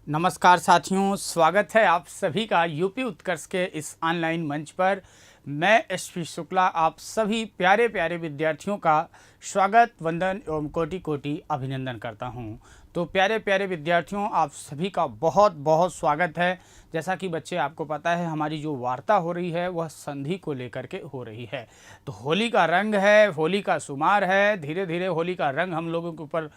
नमस्कार साथियों, स्वागत है आप सभी का यूपी उत्कर्ष के इस ऑनलाइन मंच पर। मैं एसपी शुक्ला आप सभी प्यारे प्यारे विद्यार्थियों का स्वागत, वंदन एवं कोटि कोटि अभिनंदन करता हूं। तो प्यारे प्यारे विद्यार्थियों, आप सभी का बहुत बहुत स्वागत है। जैसा कि बच्चे आपको पता है, हमारी जो वार्ता हो रही है वह संधि को लेकर के हो रही है। तो होली का रंग है, होली का शुमार है, धीरे धीरे होली का रंग हम लोगों के ऊपर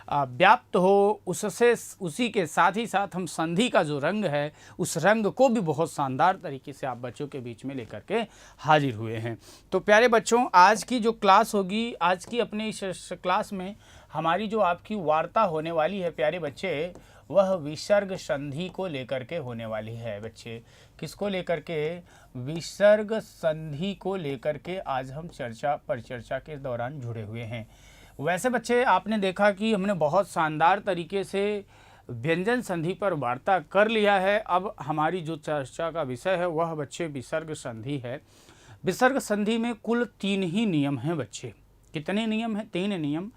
व्याप्त हो, उससे उसी के साथ ही साथ हम संधि का जो रंग है उस रंग को भी बहुत शानदार तरीके से आप बच्चों के बीच में लेकर के हाजिर हुए हैं। तो प्यारे बच्चों, आज की जो क्लास होगी, आज की अपने इस क्लास में हमारी जो आपकी वार्ता होने वाली है प्यारे बच्चे, वह विसर्ग संधि को लेकर के होने वाली है। बच्चे किसको लेकर के? विसर्ग संधि को लेकर के आज हम परिचर्चा के दौरान जुड़े हुए हैं। वैसे बच्चे आपने देखा कि हमने बहुत शानदार तरीके से व्यंजन संधि पर वार्ता कर लिया है। अब हमारी जो चर्चा का विषय है वह बच्चे विसर्ग संधि है। विसर्ग संधि में कुल 3 ही नियम हैं बच्चे। कितने नियम हैं? 3 नियम।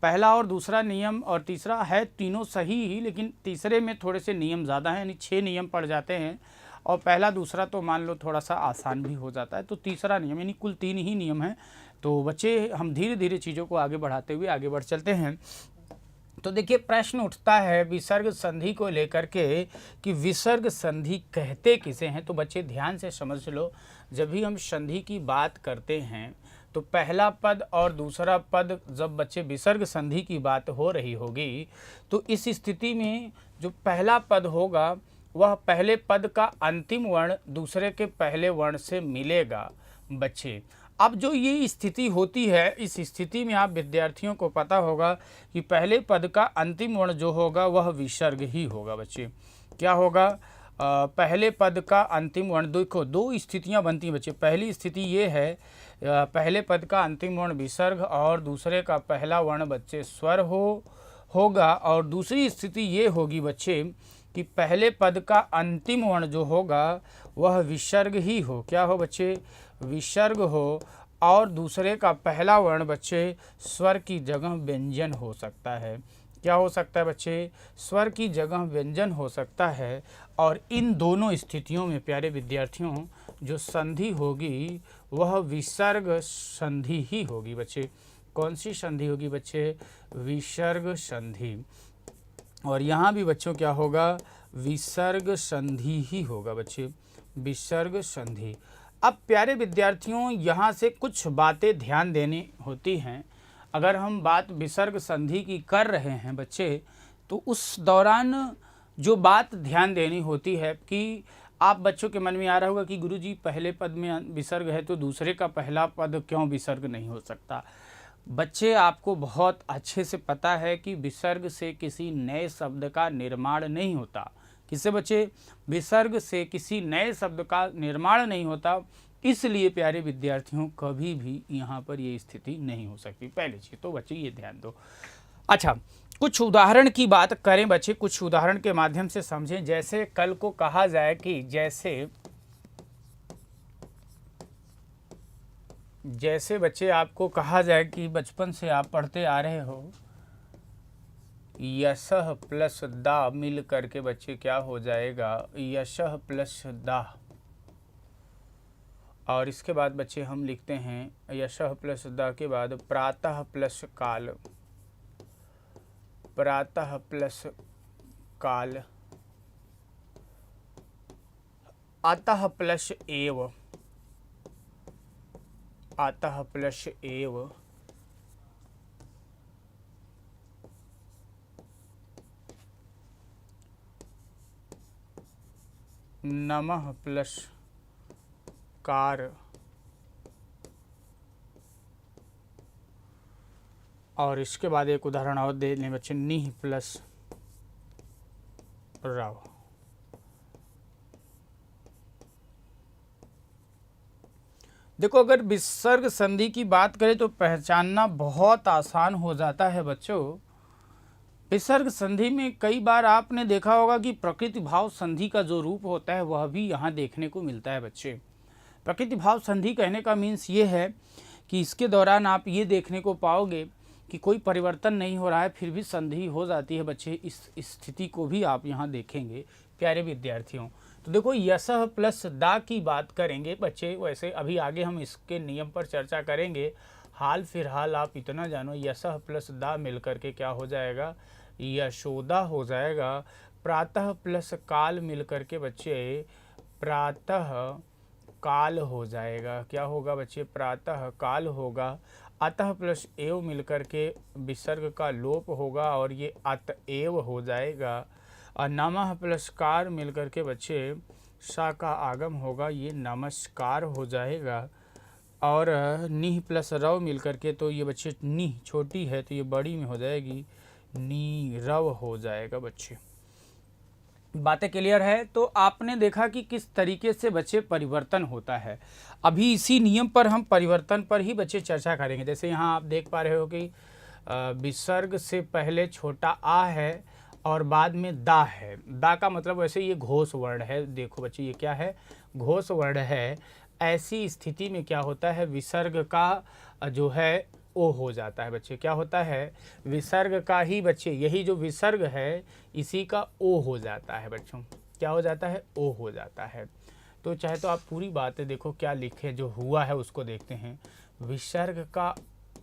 पहला और दूसरा नियम और तीसरा है, तीनों सही ही, लेकिन तीसरे में थोड़े से नियम ज़्यादा हैं, यानी 6 नियम पड़ जाते हैं। और पहला दूसरा तो मान लो थोड़ा सा आसान भी हो जाता है। तो तीसरा नियम, यानी कुल 3 ही नियम हैं। तो बच्चे हम धीरे धीरे चीज़ों को आगे बढ़ाते हुए आगे बढ़ चलते हैं। तो देखिए, प्रश्न उठता है विसर्ग संधि को लेकर के कि विसर्ग संधि कहते किसे हैं। तो बच्चे ध्यान से समझ लो, जब भी हम संधि की बात करते हैं तो पहला पद और दूसरा पद, जब बच्चे विसर्ग संधि की बात हो रही होगी तो इस स्थिति में जो पहला पद होगा वह पहले पद का अंतिम वर्ण दूसरे के पहले वर्ण से मिलेगा बच्चे। अब जो ये स्थिति होती है, इस स्थिति में आप विद्यार्थियों को पता होगा कि पहले पद का अंतिम वर्ण जो होगा वह विसर्ग ही होगा बच्चे। क्या होगा? पहले पद का अंतिम वर्ण, देखो 2 स्थितियां बनती हैं बच्चे। पहली स्थिति ये है, पहले पद का अंतिम वर्ण विसर्ग और दूसरे का पहला वर्ण बच्चे स्वर होगा। और दूसरी स्थिति ये होगी बच्चे कि पहले पद का अंतिम वर्ण जो होगा वह विसर्ग ही हो। क्या हो बच्चे? विसर्ग हो। और दूसरे का पहला वर्ण बच्चे स्वर की जगह व्यंजन हो सकता है। क्या हो सकता है बच्चे? स्वर की जगह व्यंजन हो सकता है। और इन दोनों स्थितियों में प्यारे विद्यार्थियों जो संधि होगी वह विसर्ग संधि ही होगी बच्चे। कौन सी संधि होगी बच्चे? विसर्ग संधि। और यहाँ भी बच्चों क्या होगा? विसर्ग संधि ही होगा बच्चे, विसर्ग संधि। अब प्यारे विद्यार्थियों, यहाँ से कुछ बातें ध्यान देनी होती हैं। अगर हम बात विसर्ग संधि की कर रहे हैं बच्चे, तो उस दौरान जो बात ध्यान देनी होती है कि आप बच्चों के मन में आ रहा होगा कि गुरुजी पहले पद में विसर्ग है तो दूसरे का पहला पद क्यों विसर्ग नहीं हो सकता। बच्चे आपको बहुत अच्छे से पता है कि विसर्ग से किसी नए शब्द का निर्माण नहीं होता। किससे बच्चे? विसर्ग से किसी नए शब्द का निर्माण नहीं होता। इसलिए प्यारे विद्यार्थियों कभी भी यहाँ पर ये स्थिति नहीं हो सकती। पहली चीज़ तो बच्चे ये ध्यान दो। अच्छा, कुछ उदाहरण की बात करें बच्चे, कुछ उदाहरण के माध्यम से समझें। जैसे कल को कहा जाए कि जैसे बच्चे आपको कहा जाए कि बचपन से आप पढ़ते आ रहे हो, यशः प्लस दा मिल करके बच्चे क्या हो जाएगा? यशः प्लस दा। और इसके बाद बच्चे हम लिखते हैं यशः प्लस दा के बाद प्रातः प्लस काल, प्रातः प्लस काल, अतः प्लस एव, अतः प्लस एव, नमः प्लस कार, और इसके बाद एक उदाहरण और दे लें बच्चे, निह प्लस राव। देखो, अगर विसर्ग संधि की बात करें तो पहचानना बहुत आसान हो जाता है बच्चों। विसर्ग संधि में कई बार आपने देखा होगा कि प्रकृति भाव संधि का जो रूप होता है वह भी यहाँ देखने को मिलता है बच्चे। प्रकृति भाव संधि कहने का मीन्स ये है कि इसके दौरान आप ये देखने को पाओगे कि कोई परिवर्तन नहीं हो रहा है फिर भी संधि हो जाती है बच्चे। इस स्थिति को भी आप यहाँ देखेंगे प्यारे विद्यार्थियों। तो देखो यसह प्लस दा की बात करेंगे बच्चे, वैसे अभी आगे हम इसके नियम पर चर्चा करेंगे। हाल फिलहाल आप इतना जानो यसह प्लस दा मिलकर के क्या हो जाएगा, यशोदा हो जाएगा। प्रातः प्लस काल मिलकर के बच्चे प्रातः काल हो जाएगा। क्या होगा बच्चे, प्रातः काल होगा। अतः प्लस एव मिलकर के विसर्ग का लोप होगा और ये अतएव हो जाएगा। और नमः प्लस कार मिलकर के बच्चे सा का आगम होगा, ये नमस्कार हो जाएगा। और निह प्लस रव मिलकर के तो ये बच्चे निह छोटी है तो ये बड़ी में हो जाएगी, नीरव हो जाएगा बच्चे। बातें क्लियर है। तो आपने देखा कि किस तरीके से बच्चे परिवर्तन होता है। अभी इसी नियम पर हम परिवर्तन पर ही बच्चे चर्चा करेंगे। जैसे यहाँ आप देख पा रहे हो कि विसर्ग से पहले छोटा आ है और बाद में दा है। दा का मतलब वैसे ये घोष वर्ण है। देखो बच्चे ये क्या है, घोष वर्ण है। ऐसी स्थिति में क्या होता है, विसर्ग का जो है ओ हो जाता है बच्चे। क्या होता है, विसर्ग का ही बच्चे, यही जो विसर्ग है इसी का ओ हो जाता है बच्चों। क्या हो जाता है, ओ हो जाता है। तो चाहे तो आप पूरी बातें देखो क्या लिखे, जो हुआ है उसको देखते हैं। विसर्ग का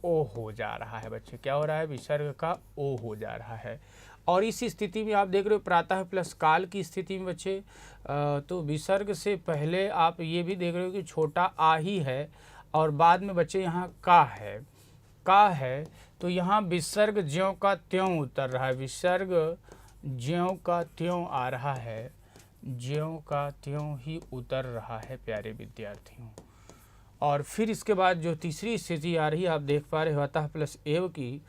ओ हो जा रहा है बच्चे। क्या हो रहा है, विसर्ग का ओ हो जा रहा है। और इस स्थिति में आप देख रहे हो प्रातः प्लस काल की स्थिति में बच्चे तो विसर्ग से पहले आप ये भी देख रहे हो कि छोटा आ ही है और बाद में बच्चे यहाँ का है तो यहाँ विसर्ग ज्यों का त्यों उतर रहा है। विसर्ग ज्यों का त्यों आ रहा है, ज्यों का त्यों ही उतर रहा है प्यारे विद्यार्थियों। और फिर इसके बाद जो तीसरी स्थिति आ रही है आप देख पा रहे हो, अतः प्लस एव की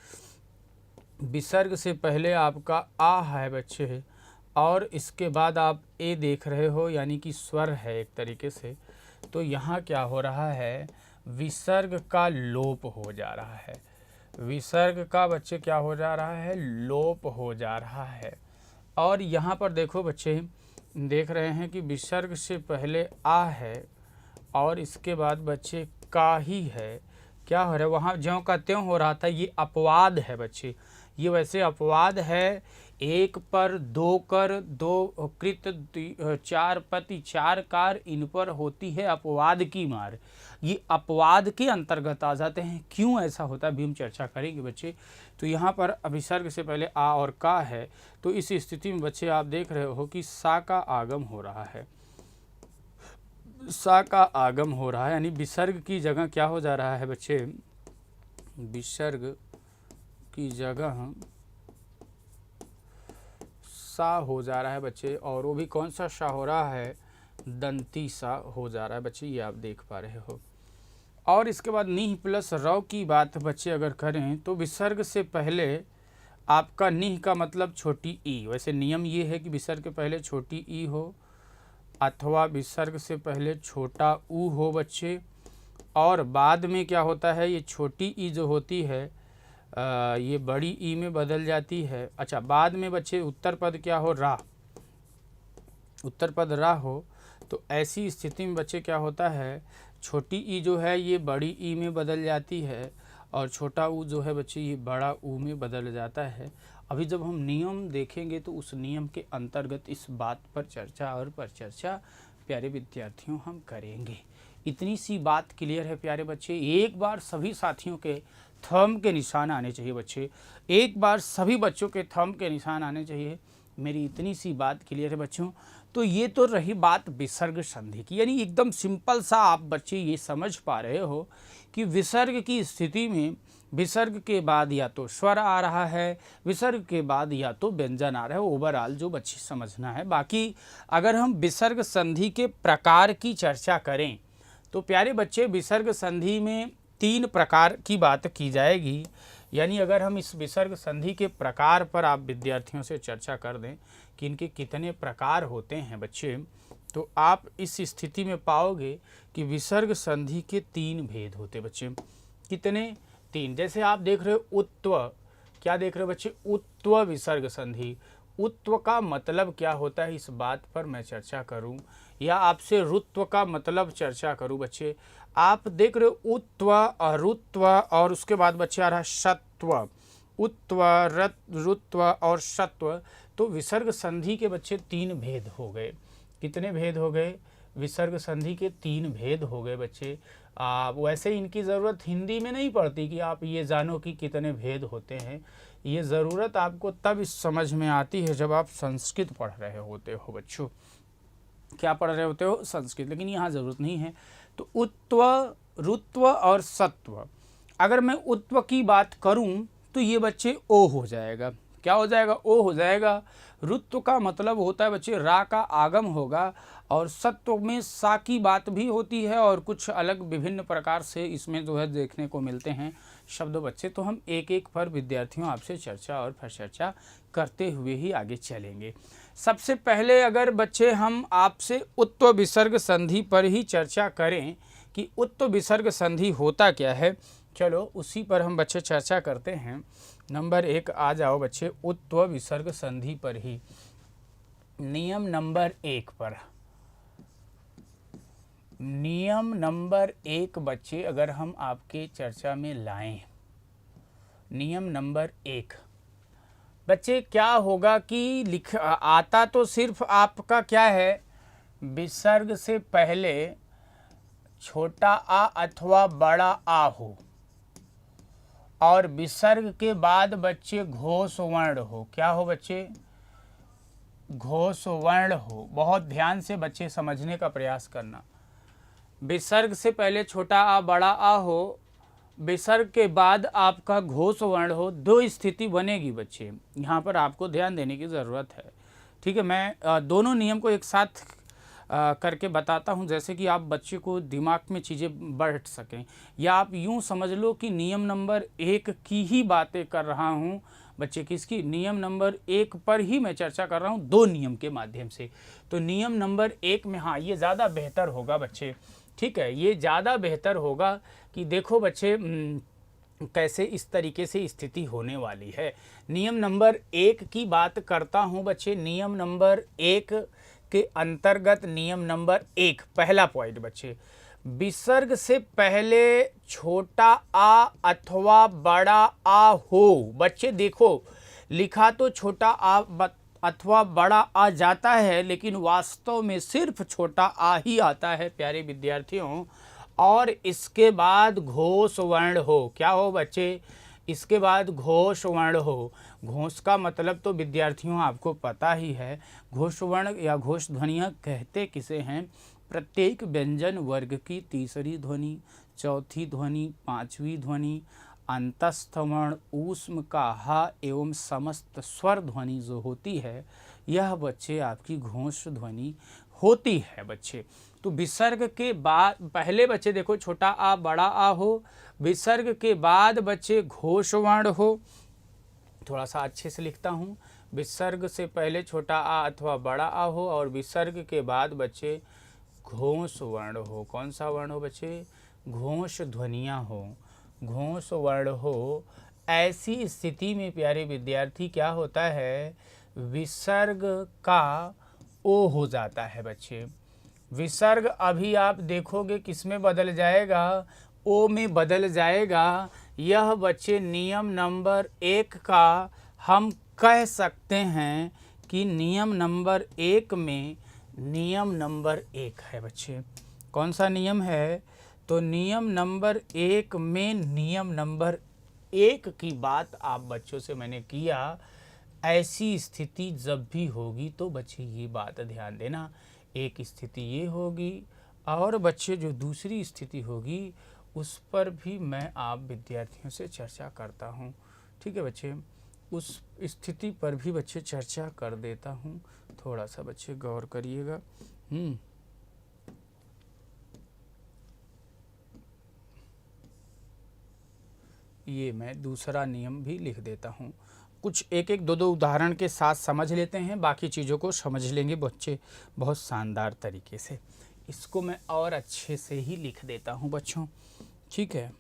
विसर्ग से पहले आपका आ है बच्चे और इसके बाद आप ए देख रहे हो, यानी कि स्वर है एक तरीके से। तो यहाँ क्या हो रहा है, विसर्ग का लोप हो जा रहा है। विसर्ग का बच्चे क्या हो जा रहा है, लोप हो जा रहा है। और यहाँ पर देखो बच्चे देख रहे हैं कि विसर्ग से पहले आ है और इसके बाद बच्चे का ही है। क्या हो रहा है, वहाँ ज्यों का त्यों हो रहा था, ये अपवाद है बच्चे। ये वैसे अपवाद है, एक पर दो कर, दो कृत, चार पति, चार कार, इन पर होती है अपवाद की मार। ये अपवाद के अंतर्गत आ जाते हैं। क्यों ऐसा होता है अभी हम चर्चा करेंगे बच्चे। तो यहाँ पर विसर्ग से पहले आ और का है तो इस स्थिति में बच्चे आप देख रहे हो कि सा का आगम हो रहा है। सा का आगम हो रहा है यानी विसर्ग की जगह क्या हो जा रहा है बच्चे, विसर्ग की जगह सा हो जा रहा है बच्चे। और वो भी कौन सा सा हो रहा है, दंती सा हो जा रहा है बच्चे, ये आप देख पा रहे हो। और इसके बाद निह प्लस रव की बात बच्चे अगर करें तो विसर्ग से पहले आपका निह का मतलब छोटी ई। वैसे नियम ये है कि विसर्ग के पहले छोटी ई हो अथवा विसर्ग से पहले छोटा ऊ हो बच्चे। और बाद में क्या होता है, ये छोटी ई जो होती है ये बड़ी ई में बदल जाती है। अच्छा, बाद में बच्चे उत्तर पद क्या हो, रा, उत्तर पद रा हो। तो ऐसी स्थिति में बच्चे क्या होता है, छोटी ई जो है ये बड़ी ई में बदल जाती है और छोटा ऊ जो है बच्चे ये बड़ा ऊ में बदल जाता है। अभी जब हम नियम देखेंगे तो उस नियम के अंतर्गत इस बात पर चर्चा और परिचर्चा प्यारे विद्यार्थियों हम करेंगे। इतनी सी बात क्लियर है प्यारे बच्चे। एक बार सभी साथियों के थंब के निशान आने चाहिए बच्चे, एक बार सभी बच्चों के थंब के निशान आने चाहिए। मेरी इतनी सी बात क्लियर है बच्चों। तो ये तो रही बात विसर्ग संधि की, यानी एकदम सिंपल सा आप बच्चे ये समझ पा रहे हो कि विसर्ग की स्थिति में विसर्ग के बाद या तो स्वर आ रहा है, विसर्ग के बाद या तो व्यंजन आ रहा है। ओवरऑल जो बच्चे समझना है। बाकी अगर हम विसर्ग संधि के प्रकार की चर्चा करें तो प्यारे बच्चे विसर्ग संधि में 3 प्रकार की बात की जाएगी। यानी अगर हम इस विसर्ग संधि के प्रकार पर आप विद्यार्थियों से चर्चा कर दें कि इनके कितने प्रकार होते हैं बच्चे, तो आप इस स्थिति में पाओगे कि विसर्ग संधि के 3 भेद होते बच्चे। कितने, 3। जैसे आप देख रहे हो उत्व, क्या देख रहे हो बच्चे, उत्व विसर्ग संधि। उत्व का मतलब क्या होता है इस बात पर मैं चर्चा करूं। या आपसे रुत्व का मतलब चर्चा करूं बच्चे, आप देख रहे हो उत्व, रुत्व और उसके बाद बच्चे आ रहा है सत्व, उत्व, रुत्व और सत्व। तो विसर्ग संधि के बच्चे 3 भेद हो गए। कितने भेद हो गए? विसर्ग संधि के 3 भेद हो गए बच्चे। वैसे इनकी ज़रूरत हिंदी में नहीं पड़ती कि आप ये जानो कि कितने भेद होते हैं। ये ज़रूरत आपको तब इस समझ में आती है जब आप संस्कृत पढ़ रहे होते हो बच्चों। क्या पढ़ रहे होते हो? संस्कृत। लेकिन यहाँ ज़रूरत नहीं है। तो उत्व, रुत्व और सत्व। अगर मैं उत्व की बात करूँ तो ये बच्चे ओ हो जाएगा। क्या हो जाएगा? ओ हो जाएगा। रुत्व का मतलब होता है बच्चे रा का आगम होगा, और सत्व में सा की बात भी होती है, और कुछ अलग विभिन्न प्रकार से इसमें जो है देखने को मिलते हैं शब्द बच्चे। तो हम एक एक पर विद्यार्थियों आपसे चर्चा और परिचर्चा करते हुए ही आगे चलेंगे। सबसे पहले अगर बच्चे हम आपसे उत्व विसर्ग संधि पर ही चर्चा करें कि उत्व विसर्ग संधि होता क्या है, चलो उसी पर हम बच्चे चर्चा करते हैं। नंबर 1 आ जाओ बच्चे, उत्व विसर्ग संधि पर ही। नियम नंबर 1 पर, नियम नंबर 1 बच्चे अगर हम आपके चर्चा में लाएं, नियम नंबर 1 बच्चे क्या होगा कि लिख आता तो सिर्फ आपका क्या है, विसर्ग से पहले छोटा आ अथवा बड़ा आ हो, और विसर्ग के बाद बच्चे घोष वर्ण हो। क्या हो बच्चे? घोष वर्ण हो। बहुत ध्यान से बच्चे समझने का प्रयास करना। विसर्ग से पहले छोटा आ बड़ा आ हो, विसर्ग के बाद आपका घोष वर्ण हो। 2 स्थिति बनेगी बच्चे, यहाँ पर आपको ध्यान देने की ज़रूरत है। ठीक है, मैं दोनों नियम को एक साथ करके बताता हूँ, जैसे कि आप बच्चे को दिमाग में चीज़ें बैठ सकें। या आप यूँ समझ लो कि नियम नंबर 1 की ही बातें कर रहा हूँ बच्चे। किसकी? नियम नंबर 1 पर ही मैं चर्चा कर रहा हूँ 2 नियम के माध्यम से। तो नियम नंबर 1 में, हाँ, ये ज़्यादा बेहतर होगा बच्चे। ठीक है, ये ज़्यादा बेहतर होगा कि देखो बच्चे कैसे इस तरीके से स्थिति होने वाली है। नियम नंबर 1 की बात करता हूँ बच्चे। नियम नंबर 1 के अंतर्गत नियम नंबर 1 पहला पॉइंट बच्चे, विसर्ग से पहले छोटा आ अथवा बड़ा आ हो। बच्चे देखो, लिखा तो छोटा आ अथवा बड़ा आ जाता है, लेकिन वास्तव में सिर्फ छोटा आ ही आता है प्यारे विद्यार्थियों। और इसके बाद घोष वर्ण हो। क्या हो बच्चे? इसके बाद घोष वर्ण हो। घोष का मतलब तो विद्यार्थियों आपको पता ही है। घोष वर्ण या घोष ध्वनियाँ कहते किसे हैं? प्रत्येक व्यंजन वर्ग की तीसरी ध्वनि, चौथी ध्वनि, पांचवी ध्वनि, अंतस्थ वर्ण, ऊष्म का हा एवं समस्त स्वर ध्वनि जो होती है, यह बच्चे आपकी घोष ध्वनि होती है बच्चे। तो विसर्ग के बाद पहले बच्चे देखो छोटा आ बड़ा आ हो, विसर्ग के बाद बच्चे घोष वर्ण हो। थोड़ा सा अच्छे से लिखता हूँ, विसर्ग से पहले छोटा आ अथवा बड़ा आ हो, और विसर्ग के बाद बच्चे घोष वर्ण हो। कौन सा वर्ण हो बच्चे? घोष ध्वनियाँ हो, घोष वर्ण हो। ऐसी स्थिति में प्यारे विद्यार्थी क्या होता है, विसर्ग का ओ हो जाता है बच्चे। विसर्ग अभी आप देखोगे किस में बदल जाएगा? ओ में बदल जाएगा। यह बच्चे नियम नंबर 1 का हम कह सकते हैं कि नियम नंबर 1 में नियम नंबर 1 है बच्चे। कौन सा नियम है? तो नियम नंबर 1 में नियम नंबर 1 की बात आप बच्चों से मैंने किया। ऐसी स्थिति जब भी होगी तो बच्चे ये बात ध्यान देना, एक स्थिति ये होगी, और बच्चे जो दूसरी स्थिति होगी उस पर भी मैं आप विद्यार्थियों से चर्चा करता हूँ। ठीक है बच्चे, उस स्थिति पर भी बच्चे चर्चा कर देता हूँ। थोड़ा सा बच्चे गौर करिएगा। ये मैं दूसरा नियम भी लिख देता हूँ। कुछ एक एक दो उदाहरण के साथ समझ लेते हैं, बाकी चीज़ों को समझ लेंगे बच्चे बहुत शानदार तरीके से। इसको मैं और अच्छे से ही लिख देता हूँ बच्चों। ठीक है,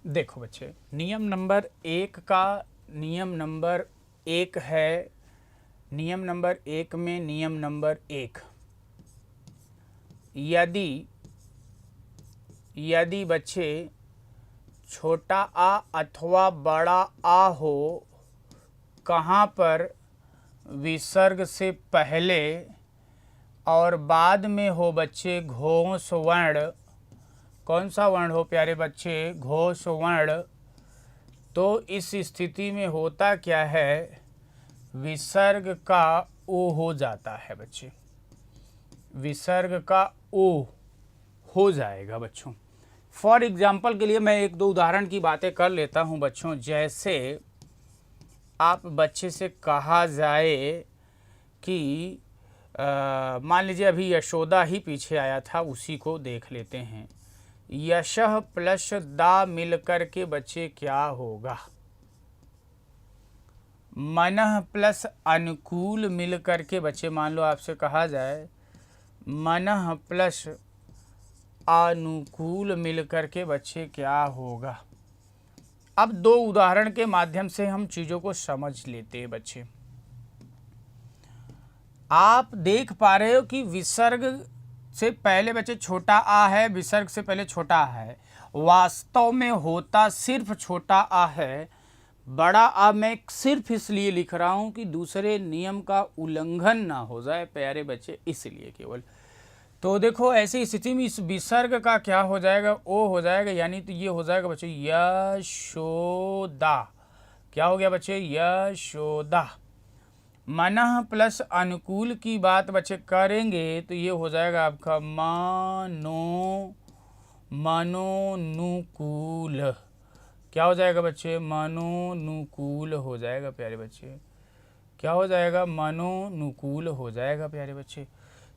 देखो बच्चे, नियम नंबर 1 का नियम नंबर 1 है। नियम नंबर 1 में नियम नंबर 1, यदि बच्चे छोटा आ अथवा बड़ा आ हो कहाँ पर, विसर्ग से पहले और बाद में हो बच्चे घोष वर्ण। कौन सा वर्ण हो प्यारे बच्चे? घोष वर्ण। तो इस स्थिति में होता क्या है, विसर्ग का ओ हो जाता है बच्चे, विसर्ग का ओ हो जाएगा बच्चों। फॉर एग्जाम्पल के लिए मैं एक दो उदाहरण की बातें कर लेता हूं बच्चों। जैसे आप बच्चे से कहा जाए कि मान लीजिए अभी यशोदा ही पीछे आया था, उसी को देख लेते हैं। यशः प्लस दा मिलकर के बच्चे क्या होगा? मनः प्लस अनुकूल मिलकर के बच्चे, मान लो आपसे कहा जाए मनः प्लस अनुकूल मिलकर के बच्चे क्या होगा? अब दो उदाहरण के माध्यम से हम चीज़ों को समझ लेते हैं बच्चे। आप देख पा रहे हो कि विसर्ग से पहले बच्चे छोटा आ है, विसर्ग से पहले छोटा आ है। वास्तव में होता सिर्फ छोटा आ है। बड़ा आ मैं सिर्फ इसलिए लिख रहा हूं कि दूसरे नियम का उल्लंघन ना हो जाए प्यारे बच्चे, इसलिए केवल। तो देखो ऐसी स्थिति में इस विसर्ग का क्या हो जाएगा? ओ हो जाएगा, यानी तो ये हो जाएगा बच्चे यशोदा। क्या हो गया बच्चे? यशोदा। मनः प्लस अनुकूल की बात बच्चे करेंगे तो ये हो जाएगा आपका मनोनुकूल। क्या हो जाएगा बच्चे? मनोनुकूल हो जाएगा प्यारे बच्चे। क्या हो जाएगा? मनोनुकूल हो जाएगा प्यारे बच्चे।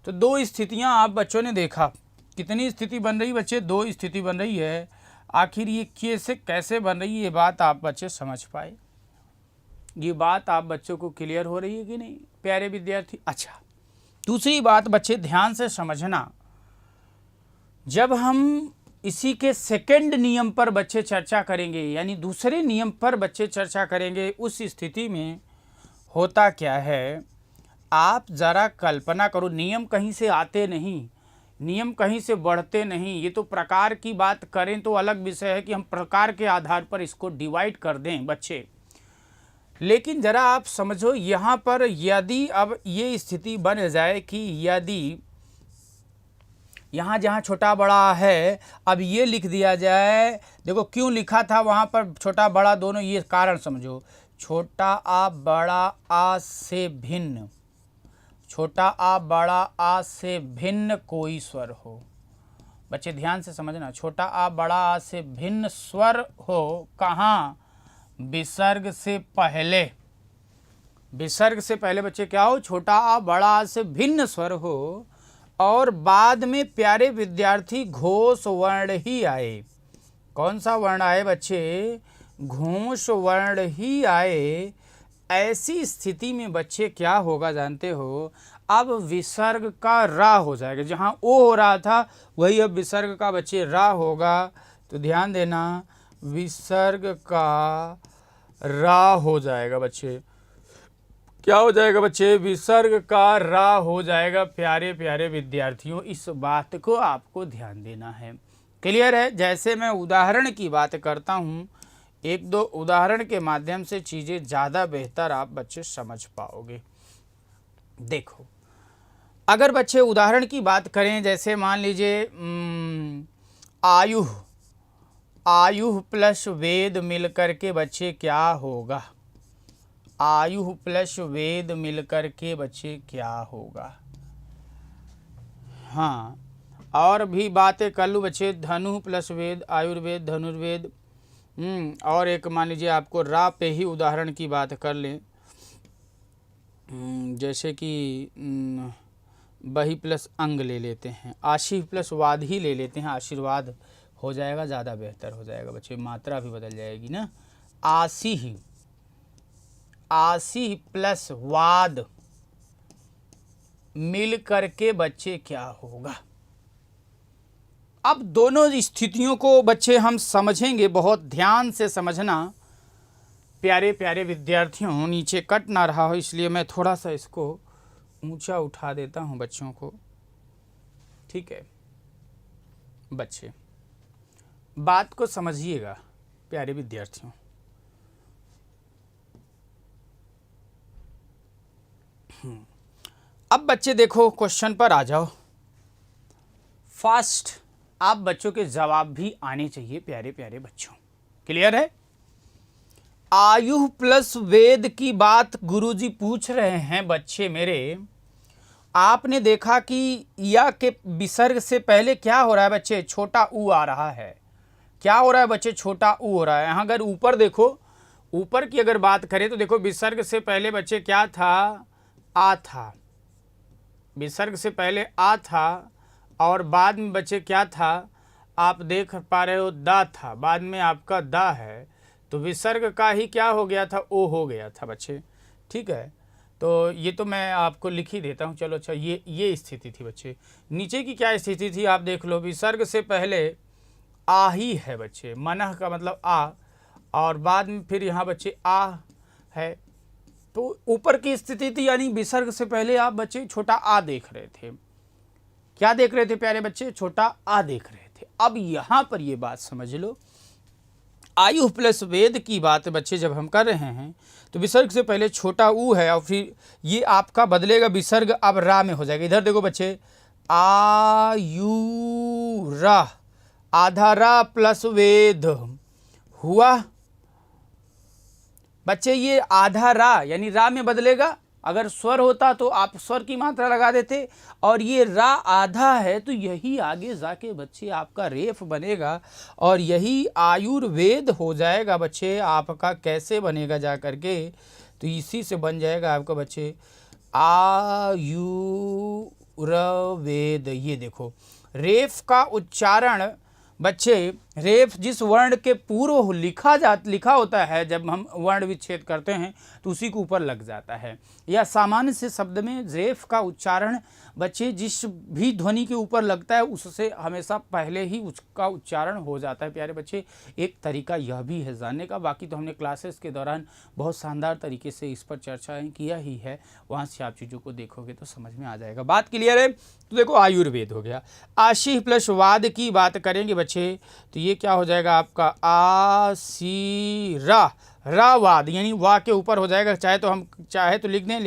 तो दो स्थितियां आप बच्चों ने देखा। कितनी स्थिति बन रही बच्चे? दो स्थिति बन रही है। आखिर ये कैसे बन रही है, ये बात आप बच्चे समझ पाए? ये बात आप बच्चों को क्लियर हो रही है कि नहीं प्यारे विद्यार्थी? अच्छा, दूसरी बात बच्चे ध्यान से समझना। जब हम इसी के सेकंड नियम पर बच्चे चर्चा करेंगे, यानी दूसरे नियम पर बच्चे चर्चा करेंगे, उस स्थिति में होता क्या है, आप ज़रा कल्पना करो। नियम कहीं से आते नहीं, नियम कहीं से बढ़ते नहीं। ये तो प्रकार की बात करें तो अलग विषय है कि हम प्रकार के आधार पर इसको डिवाइड कर दें बच्चे। लेकिन ज़रा आप समझो, यहाँ पर यदि अब ये स्थिति बन जाए कि यदि यहाँ जहाँ छोटा बड़ा है, अब ये लिख दिया जाए। देखो क्यों लिखा था वहाँ पर छोटा बड़ा दोनों, ये कारण समझो। छोटा आ बड़ा आ से भिन्न, छोटा आ बड़ा आ से भिन्न कोई स्वर हो। बच्चे ध्यान से समझना, छोटा आ बड़ा आ से भिन्न स्वर हो कहाँ? विसर्ग से पहले। विसर्ग से पहले बच्चे क्या हो? छोटा आ बड़ा आ से भिन्न स्वर हो, और बाद में प्यारे विद्यार्थी घोष वर्ण ही आए। कौन सा वर्ण आए बच्चे? घोष वर्ण ही आए। ऐसी स्थिति में बच्चे क्या होगा जानते हो? अब विसर्ग का रा हो जाएगा। जहाँ ओ हो रहा था वही अब विसर्ग का बच्चे रा होगा। तो ध्यान देना, विसर्ग का रा हो जाएगा बच्चे। क्या हो जाएगा बच्चे? विसर्ग का रा हो जाएगा प्यारे प्यारे विद्यार्थियों। इस बात को आपको ध्यान देना है। क्लियर है? जैसे मैं उदाहरण की बात करता हूँ, एक दो उदाहरण के माध्यम से चीज़ें ज़्यादा बेहतर आप बच्चे समझ पाओगे। देखो, अगर बच्चे उदाहरण की बात करें, जैसे मान लीजिए आयुः, आयुः प्लस वेद मिलकर के बच्चे क्या होगा? आयुः प्लस वेद मिलकर के बच्चे क्या होगा? हाँ, और भी बातें कर लूँ बच्चे। धनु प्लस वेद, आयुर्वेद, धनुर्वेद। और एक मान लीजिए आपको रा पे ही उदाहरण की बात कर लें, जैसे कि बही प्लस अंग ले लेते हैं, आशी प्लस वाद ही ले लेते हैं। आशीर्वाद हो जाएगा, ज़्यादा बेहतर हो जाएगा बच्चे, मात्रा भी बदल जाएगी ना। आशी ही, आशी प्लस वाद मिल करके बच्चे क्या होगा? अब दोनों स्थितियों को बच्चे हम समझेंगे, बहुत ध्यान से समझना। प्यारे प्यारे विद्यार्थियों, नीचे कट ना रहा हो इसलिए मैं थोड़ा सा इसको ऊंचा उठा देता हूं बच्चों को। ठीक है बच्चे, बात को समझिएगा प्यारे विद्यार्थियों। अब बच्चे देखो क्वेश्चन पर आ जाओ। फास्ट आप बच्चों के जवाब भी आने चाहिए प्यारे प्यारे बच्चों। क्लियर है? आयु प्लस वेद की बात गुरुजी पूछ रहे हैं बच्चे मेरे। आपने देखा कि या के विसर्ग से पहले क्या हो रहा है बच्चे? छोटा ऊ आ रहा है। क्या हो रहा है बच्चे? छोटा ऊ हो रहा है। यहाँ अगर ऊपर देखो, ऊपर की अगर बात करें तो देखो विसर्ग से पहले बच्चे क्या था? आ था। विसर्ग से पहले आ था और बाद में बच्चे क्या था? आप देख पा रहे हो दा था, बाद में आपका दा है, तो विसर्ग का ही क्या हो गया था? ओ हो गया था बच्चे। ठीक है, तो ये तो मैं आपको लिख ही देता हूँ। चलो अच्छा, ये स्थिति थी बच्चे। नीचे की क्या स्थिति थी आप देख लो। विसर्ग से पहले आ ही है बच्चे, मनः का मतलब आ, और बाद में फिर यहाँ बच्चे आ है। तो ऊपर की स्थिति थी, यानी विसर्ग से पहले आप बच्चे छोटा आ देख रहे थे। क्या देख रहे थे प्यारे बच्चे? छोटा आ देख रहे थे। अब यहां पर ये बात समझ लो, आयु प्लस वेद की बात बच्चे जब हम कर रहे हैं तो विसर्ग से पहले छोटा ऊ है और फिर ये आपका बदलेगा, विसर्ग अब रा में हो जाएगा। इधर देखो बच्चे, आयु रा, आधा रा प्लस वेद हुआ बच्चे। ये आधा रा यानी रा में बदलेगा। अगर स्वर होता तो आप स्वर की मात्रा लगा देते, और ये रा आधा है तो यही आगे जाके बच्चे आपका रेफ बनेगा और यही आयुर्वेद हो जाएगा बच्चे आपका। कैसे बनेगा जा करके? तो इसी से बन जाएगा आपका बच्चे आयुर्वेद। ये देखो रेफ का उच्चारण बच्चे, रेफ जिस वर्ण के पूर्व लिखा होता है, जब हम वर्ण विच्छेद करते हैं तो उसी के ऊपर लग जाता है। या सामान्य से शब्द में रेफ का उच्चारण बच्चे जिस भी ध्वनि के ऊपर लगता है उससे हमेशा पहले ही उसका उच्चारण हो जाता है प्यारे बच्चे। एक तरीका यह भी है जानने का। बाकी तो हमने क्लासेस के दौरान बहुत शानदार तरीके से इस पर चर्चाएं किया ही है, वहाँ से आप चीज़ों को देखोगे तो समझ में आ जाएगा। बात क्लियर है? तो देखो आयुर्वेद हो गया। आशी प्लस वाद की बात करेंगे बच्चे तो ये क्या हो जाएगा आपका? आशीरा, रावाद यानी वाह के ऊपर हो जाएगा। चाहे तो हम चाहे तो लिख दें,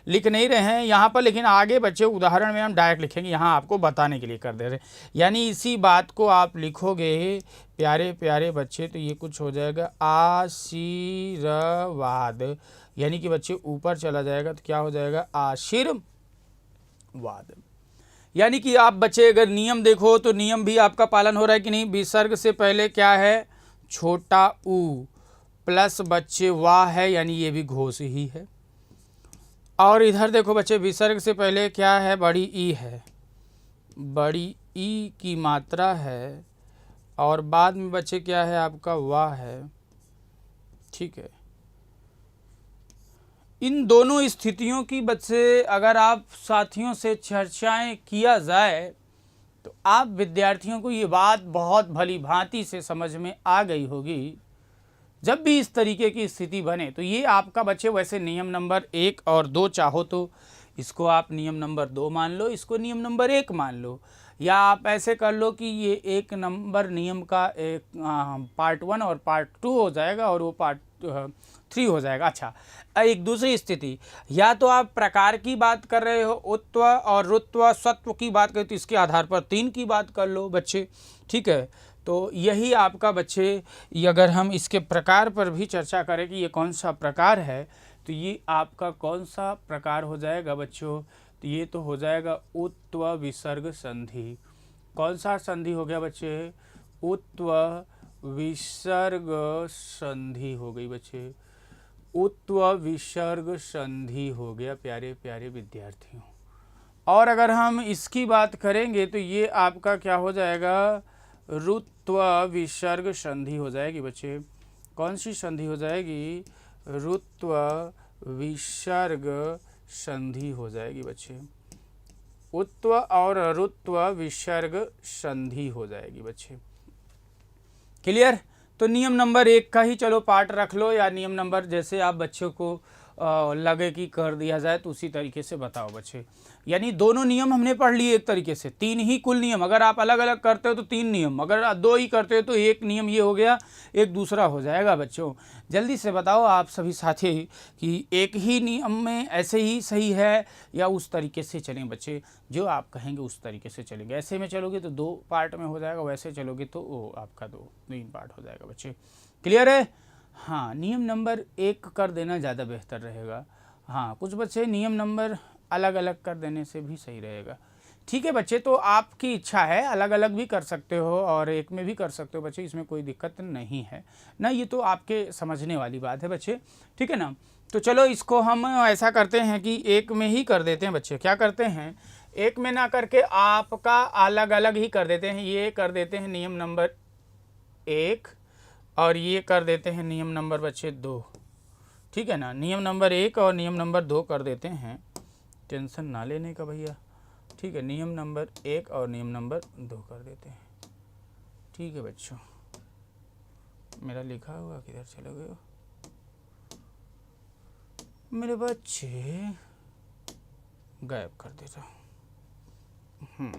लिख नहीं रहे हैं यहाँ पर, लेकिन आगे बच्चे उदाहरण में हम डायरेक्ट लिखेंगे, यहाँ आपको बताने के लिए कर दे रहे। यानी इसी बात को आप लिखोगे प्यारे प्यारे बच्चे तो ये कुछ हो जाएगा आशीरवाद, यानी कि बच्चे ऊपर चला जाएगा तो क्या हो जाएगा? आशीर्वाद। यानी कि आप बच्चे अगर नियम देखो तो नियम भी आपका पालन हो रहा है कि नहीं? विसर्ग से पहले क्या है? छोटा ऊ प्लस बच्चे वाह है, यानी ये भी घोष ही है। और इधर देखो बच्चे विसर्ग से पहले क्या है? बड़ी ई है, बड़ी ई की मात्रा है, और बाद में बच्चे क्या है आपका? वाह है। ठीक है, इन दोनों स्थितियों की बच्चे अगर आप साथियों से चर्चाएं किया जाए तो आप विद्यार्थियों को ये बात बहुत भली भांति से समझ में आ गई होगी। जब भी इस तरीके की स्थिति बने तो ये आपका बच्चे वैसे नियम नंबर 1 और 2 चाहो तो इसको आप नियम नंबर 2 मान लो, इसको नियम नंबर 1 मान लो, या आप ऐसे कर लो कि ये 1 नंबर नियम का एक पार्ट 1 और पार्ट 2 हो जाएगा और वो पार्ट 3 हो जाएगा। अच्छा, एक दूसरी स्थिति, या तो आप प्रकार की बात कर रहे हो, उत्व और रुत्व सत्व की बात करें तो इसके आधार पर 3 की बात कर लो बच्चे। ठीक है, तो यही आपका बच्चे, अगर हम इसके प्रकार पर भी चर्चा करें कि ये कौन सा प्रकार है तो ये आपका कौन सा प्रकार हो जाएगा बच्चों? तो ये तो हो जाएगा उत्व विसर्ग संधि। कौन सा संधि हो गया बच्चे? उत्व विसर्ग संधि हो गई बच्चे, उत्व विसर्ग संधि हो गया प्यारे प्यारे विद्यार्थियों। और अगर हम इसकी बात करेंगे तो ये आपका क्या हो जाएगा? रुत्व विसर्ग संधि हो जाएगी बच्चे। कौन सी संधि हो जाएगी? रुत्व विसर्ग संधि हो जाएगी बच्चे। उत्व और रुत्व विसर्ग संधि हो जाएगी बच्चे। क्लियर? तो नियम नंबर 1 का ही चलो पार्ट रख लो, या नियम नंबर जैसे आप बच्चों को लगे कि कर दिया जाए तो उसी तरीके से बताओ बच्चे। यानी दोनों नियम हमने पढ़ लिए एक तरीके से, 3 ही कुल नियम। अगर आप अलग अलग करते हो तो 3 नियम, अगर 2 ही करते हो तो एक नियम ये हो गया, एक दूसरा हो जाएगा बच्चों। जल्दी से बताओ आप सभी साथी कि एक ही नियम में ऐसे ही सही है या उस तरीके से चलें बच्चे, जो आप कहेंगे उस तरीके से चलेंगे। ऐसे में चलोगे तो 2 पार्ट में हो जाएगा, वैसे चलोगे तो वो आपका 3 पार्ट हो जाएगा बच्चे। क्लियर है? हाँ, नियम नंबर 1 कर देना ज़्यादा बेहतर रहेगा। हाँ, कुछ बच्चे नियम नंबर अलग अलग कर देने से भी सही रहेगा। ठीक है बच्चे, तो आपकी इच्छा है, अलग अलग भी कर सकते हो और एक में भी कर सकते हो बच्चे, इसमें कोई दिक्कत नहीं है ना। ये तो आपके समझने वाली बात है बच्चे, ठीक है ना। तो चलो इसको हम ऐसा करते हैं कि एक में ही कर देते हैं बच्चे। क्या करते हैं, एक में ना करके आपका अलग अलग ही कर देते हैं। ये कर देते हैं नियम नंबर 1 और ये कर देते हैं नियम नंबर बच्चे 2, ठीक है ना। नियम नंबर 1 और नियम नंबर 2 कर देते हैं, टेंशन ना लेने का भैया, ठीक है। नियम नंबर 1 और नियम नंबर 2 कर देते हैं, ठीक है बच्चों। मेरा लिखा हुआ किधर चले गए हो मेरे बच्चे, गायब कर देता हूँ।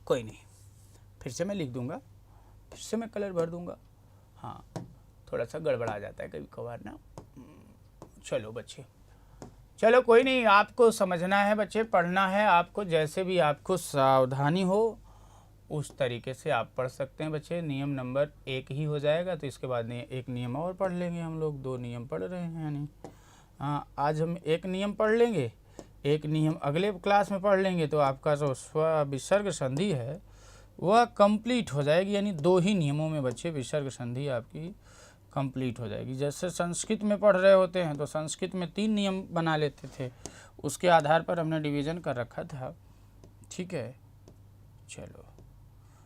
कोई नहीं, फिर से मैं लिख दूंगा, फिर से मैं कलर भर दूंगा। हाँ, थोड़ा सा गड़बड़ा जाता है कभी कभार ना। चलो बच्चे, चलो कोई नहीं, आपको समझना है बच्चे, पढ़ना है आपको, जैसे भी आपको सावधानी हो उस तरीके से आप पढ़ सकते हैं बच्चे। नियम नंबर 1 ही हो जाएगा, तो इसके बाद एक नियम और पढ़ लेंगे हम लोग। 2 नियम पढ़ रहे हैं यानी, हाँ, आज हम एक नियम पढ़ लेंगे, एक नियम अगले क्लास में पढ़ लेंगे, तो आपका जो स्व विसर्ग संधि है वह कंप्लीट हो जाएगी। यानी 2 ही नियमों में बच्चे विसर्ग संधि आपकी कंप्लीट हो जाएगी। जैसे संस्कृत में पढ़ रहे होते हैं तो संस्कृत में 3 नियम बना लेते थे, उसके आधार पर हमने डिवीज़न कर रखा था, ठीक है। चलो,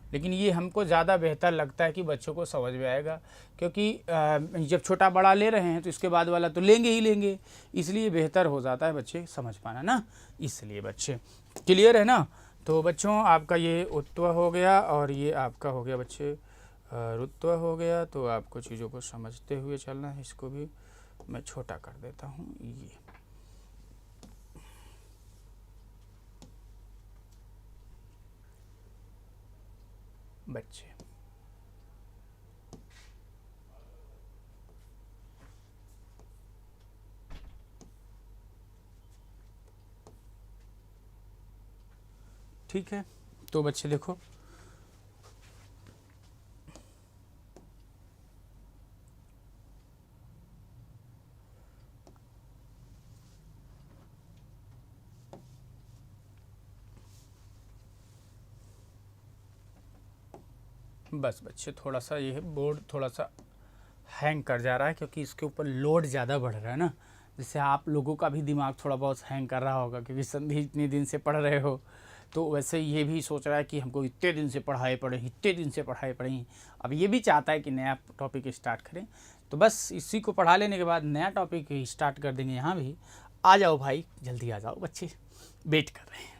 लेकिन ये हमको ज़्यादा बेहतर लगता है कि बच्चों को समझ में आएगा, क्योंकि जब छोटा बड़ा ले रहे हैं तो इसके बाद वाला तो लेंगे ही लेंगे, इसलिए बेहतर हो जाता है बच्चे समझ पाना ना, इसलिए बच्चे। क्लियर है ना। तो बच्चों आपका ये उत्व हो गया और ये आपका हो गया बच्चे रुत्व हो गया। तो आपको चीज़ों को समझते हुए चलना है। इसको भी मैं छोटा कर देता हूँ ये बच्चे। ठीक है, तो बच्चे देखो, बस बच्चे थोड़ा सा ये बोर्ड थोड़ा सा हैंग कर जा रहा है, क्योंकि इसके ऊपर लोड ज़्यादा बढ़ रहा है ना। जैसे आप लोगों का भी दिमाग थोड़ा बहुत हैंग कर रहा होगा, क्योंकि संधि इतने दिन से पढ़ रहे हो, तो वैसे ये भी सोच रहा है कि हमको इतने दिन से पढ़ाई पढ़े, इतने दिन से पढ़ाई पढ़ी, अब ये भी चाहता है कि नया टॉपिक स्टार्ट करें। तो बस इसी को पढ़ा लेने के बाद नया टॉपिक स्टार्ट कर देंगे। यहाँ भी आ जाओ भाई, जल्दी आ जाओ बच्चे, वेट कर रहे हैं।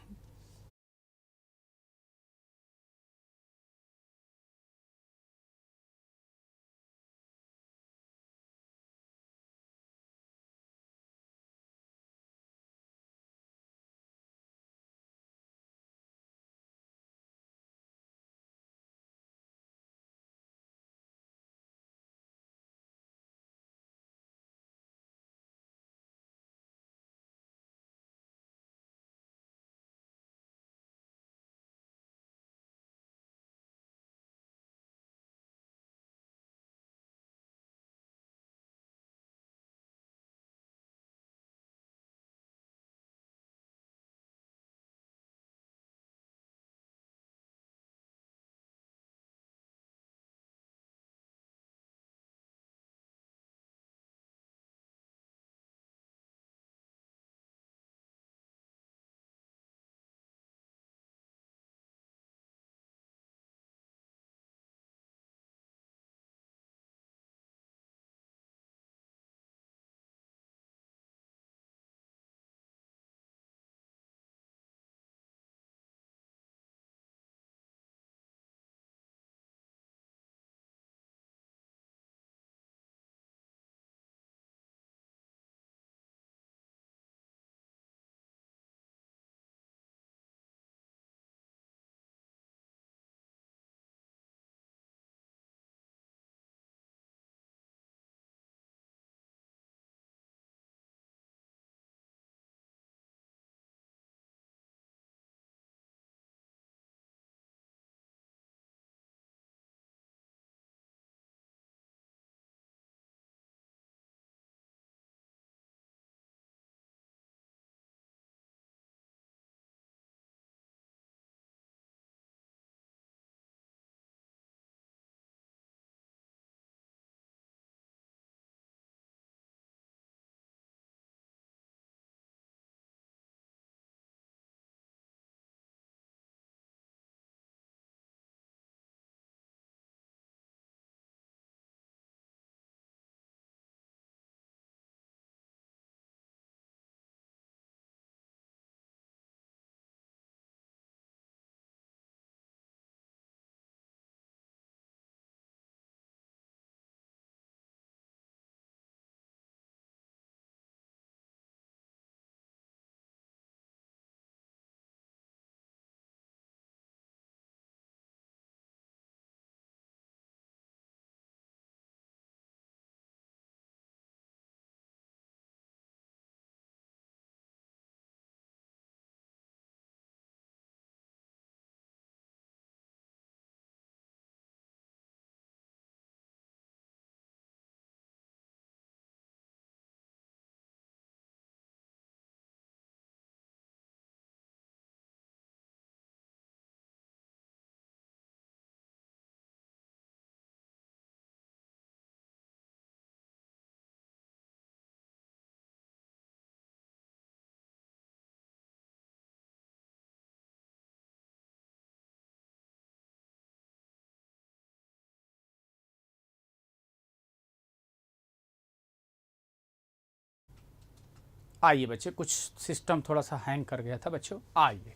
आइए बच्चे, कुछ सिस्टम थोड़ा सा हैंग कर गया था बच्चों, आइए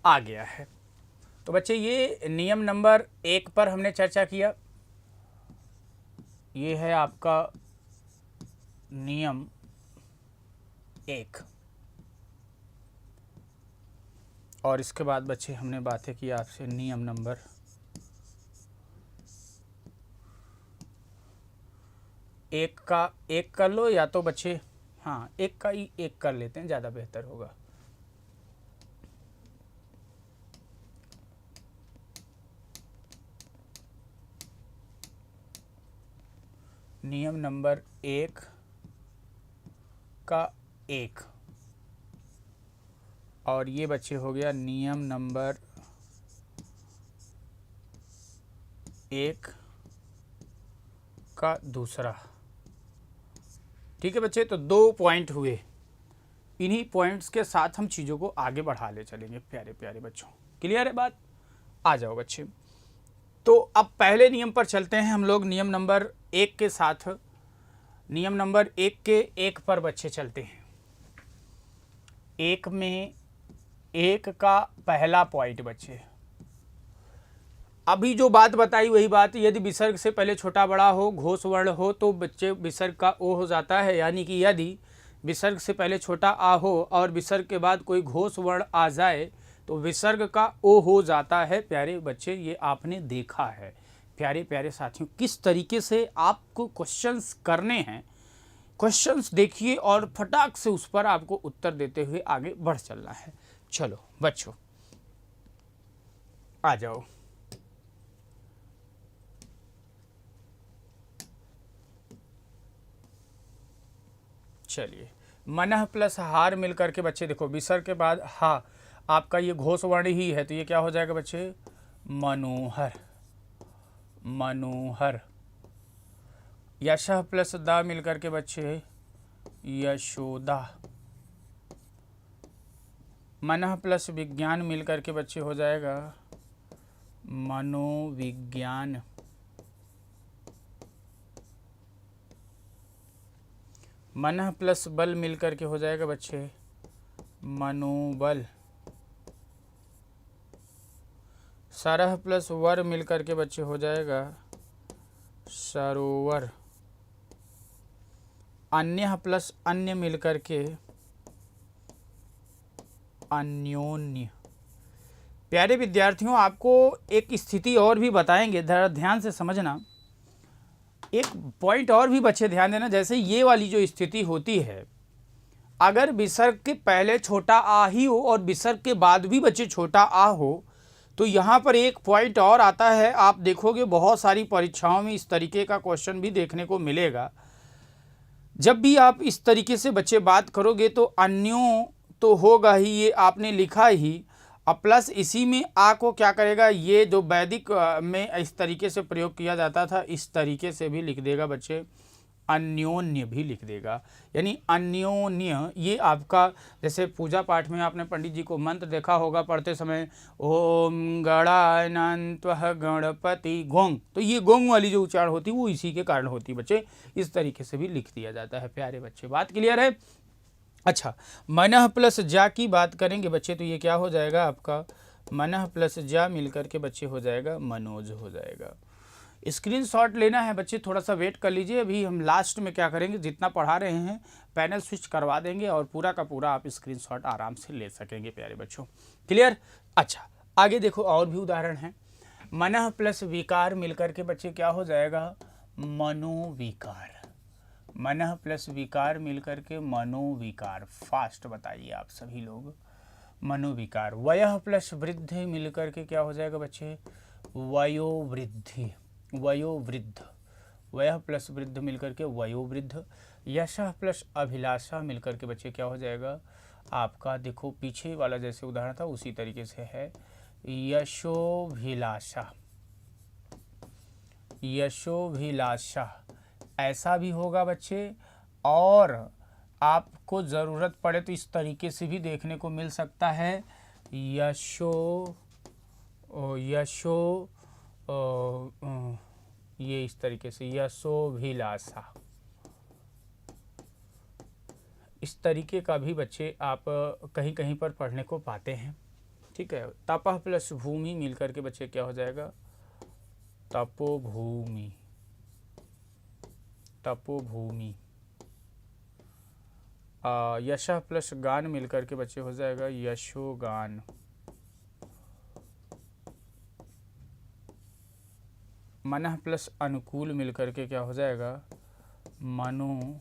आ गया है। तो बच्चे ये नियम नंबर 1 पर हमने चर्चा किया। ये है आपका नियम 1। और इसके बाद बच्चे हमने बातें की आपसे नियम नंबर 1 का 1 कर लो, या तो बच्चे हाँ 1 का ही 1 कर लेते हैं, ज़्यादा बेहतर होगा। नियम नंबर 1 का 1, और ये बच्चे हो गया नियम नंबर 1 का दूसरा। ठीक है बच्चे, तो 2 पॉइंट हुए। इन्हीं पॉइंट्स के साथ हम चीज़ों को आगे बढ़ा ले चलेंगे प्यारे प्यारे बच्चों। क्लियर है बात? आ जाओ बच्चे। तो अब पहले नियम पर चलते हैं हम लोग। नियम नंबर 1 के साथ नियम नंबर 1 के 1 पर बच्चे चलते हैं। 1 में 1 का पहला पॉइंट बच्चे, अभी जो बात बताई वही बात, यदि विसर्ग से पहले छोटा बड़ा हो, घोष वर्ण हो, तो बच्चे विसर्ग का ओ हो जाता है। यानी कि यदि विसर्ग से पहले छोटा आ हो और विसर्ग के बाद कोई घोष वर्ण आ जाए तो विसर्ग का ओ हो जाता है। प्यारे बच्चे, ये आपने देखा है। प्यारे प्यारे साथियों, किस तरीके से आपको क्वेश्चंस करने हैं, क्वेश्चंस देखिए और फटाक से उस पर आपको उत्तर देते हुए आगे बढ़ चलना है। चलो बच्चों आ जाओ। चलिए, मनः प्लस हार मिल करके बच्चे देखो, विसर्ग के बाद हा आपका ये घोष वर्ण ही है, तो ये क्या हो जाएगा बच्चे? मनोहर। मनोहर। यशः प्लस दा मिल करके बच्चे यशोदा। मनः प्लस विज्ञान मिल करके बच्चे हो जाएगा मनोविज्ञान। मनः प्लस बल मिल करके हो जाएगा बच्चे मनोबल। सरह प्लस वर मिल करके बच्चे हो जाएगा सरोवर। अन्य प्लस अन्य मिल करके अन्योन्य। प्यारे विद्यार्थियों, आपको एक स्थिति और भी बताएंगे, जरा ध्यान से समझना। एक पॉइंट और भी बच्चे ध्यान देना, जैसे ये वाली जो स्थिति होती है, अगर विसर्ग के पहले छोटा आ ही हो और विसर्ग के बाद भी बच्चे छोटा आ हो, तो यहाँ पर एक पॉइंट और आता है। आप देखोगे बहुत सारी परीक्षाओं में इस तरीके का क्वेश्चन भी देखने को मिलेगा। जब भी आप इस तरीके से बच्चे बात करोगे तो अन्यों तो होगा ही, ये आपने लिखा ही, अब प्लस इसी में आ को क्या करेगा, ये जो वैदिक में इस तरीके से प्रयोग किया जाता था, इस तरीके से भी लिख देगा बच्चे, अन्योन्य भी लिख देगा। यानी अन्योन्य, ये आपका जैसे पूजा पाठ में आपने पंडित जी को मंत्र देखा होगा पढ़ते समय, ओम गणानान्त्वः गणपति गोंग, तो ये गोंग वाली जो उच्चारण होती है वो इसी के कारण होती है बच्चे। इस तरीके से भी लिख दिया जाता है। प्यारे बच्चे, बात क्लियर है? अच्छा, मनः प्लस जा की बात करेंगे बच्चे, तो ये क्या हो जाएगा आपका मनः प्लस जा मिलकर के बच्चे हो जाएगा मनोज हो जाएगा। स्क्रीनशॉट लेना है बच्चे, थोड़ा सा वेट कर लीजिए। अभी हम लास्ट में क्या करेंगे, जितना पढ़ा रहे हैं पैनल स्विच करवा देंगे और पूरा का पूरा आप स्क्रीनशॉट आराम से ले सकेंगे प्यारे बच्चों। क्लियर? अच्छा, आगे देखो और भी उदाहरण हैं। मनः प्लस विकार मिलकर के बच्चे क्या हो जाएगा मनोविकार। मनः प्लस विकार मिलकर के मनोविकार। फास्ट बताइए आप सभी लोग, मनोविकार। वयः प्लस वृद्धि मिलकर के क्या हो जाएगा बच्चे वयोवृद्धि। वयोवृद्ध। वयः प्लस वृद्ध मिलकर के वयोवृद्ध। यशः प्लस अभिलाषा मिलकर के बच्चे क्या हो जाएगा आपका, देखो पीछे वाला जैसे उदाहरण था उसी तरीके से है यशोभिलाषा। यशोभिलाषा ऐसा भी होगा बच्चे, और आपको ज़रूरत पड़े तो इस तरीके से भी देखने को मिल सकता है ये इस तरीके से यशोभिलाषा। इस तरीके का भी बच्चे आप कहीं कहीं पर पढ़ने को पाते हैं। ठीक है, तपः प्लस भूमि मिल करके बच्चे क्या हो जाएगा, तपोभूमि, तपोभूमि। यशः प्लस गान मिल करके बच्चे हो जाएगा यशोगान। मनः प्लस अनुकूल मिल करके क्या हो जाएगा, मनोनुकूल।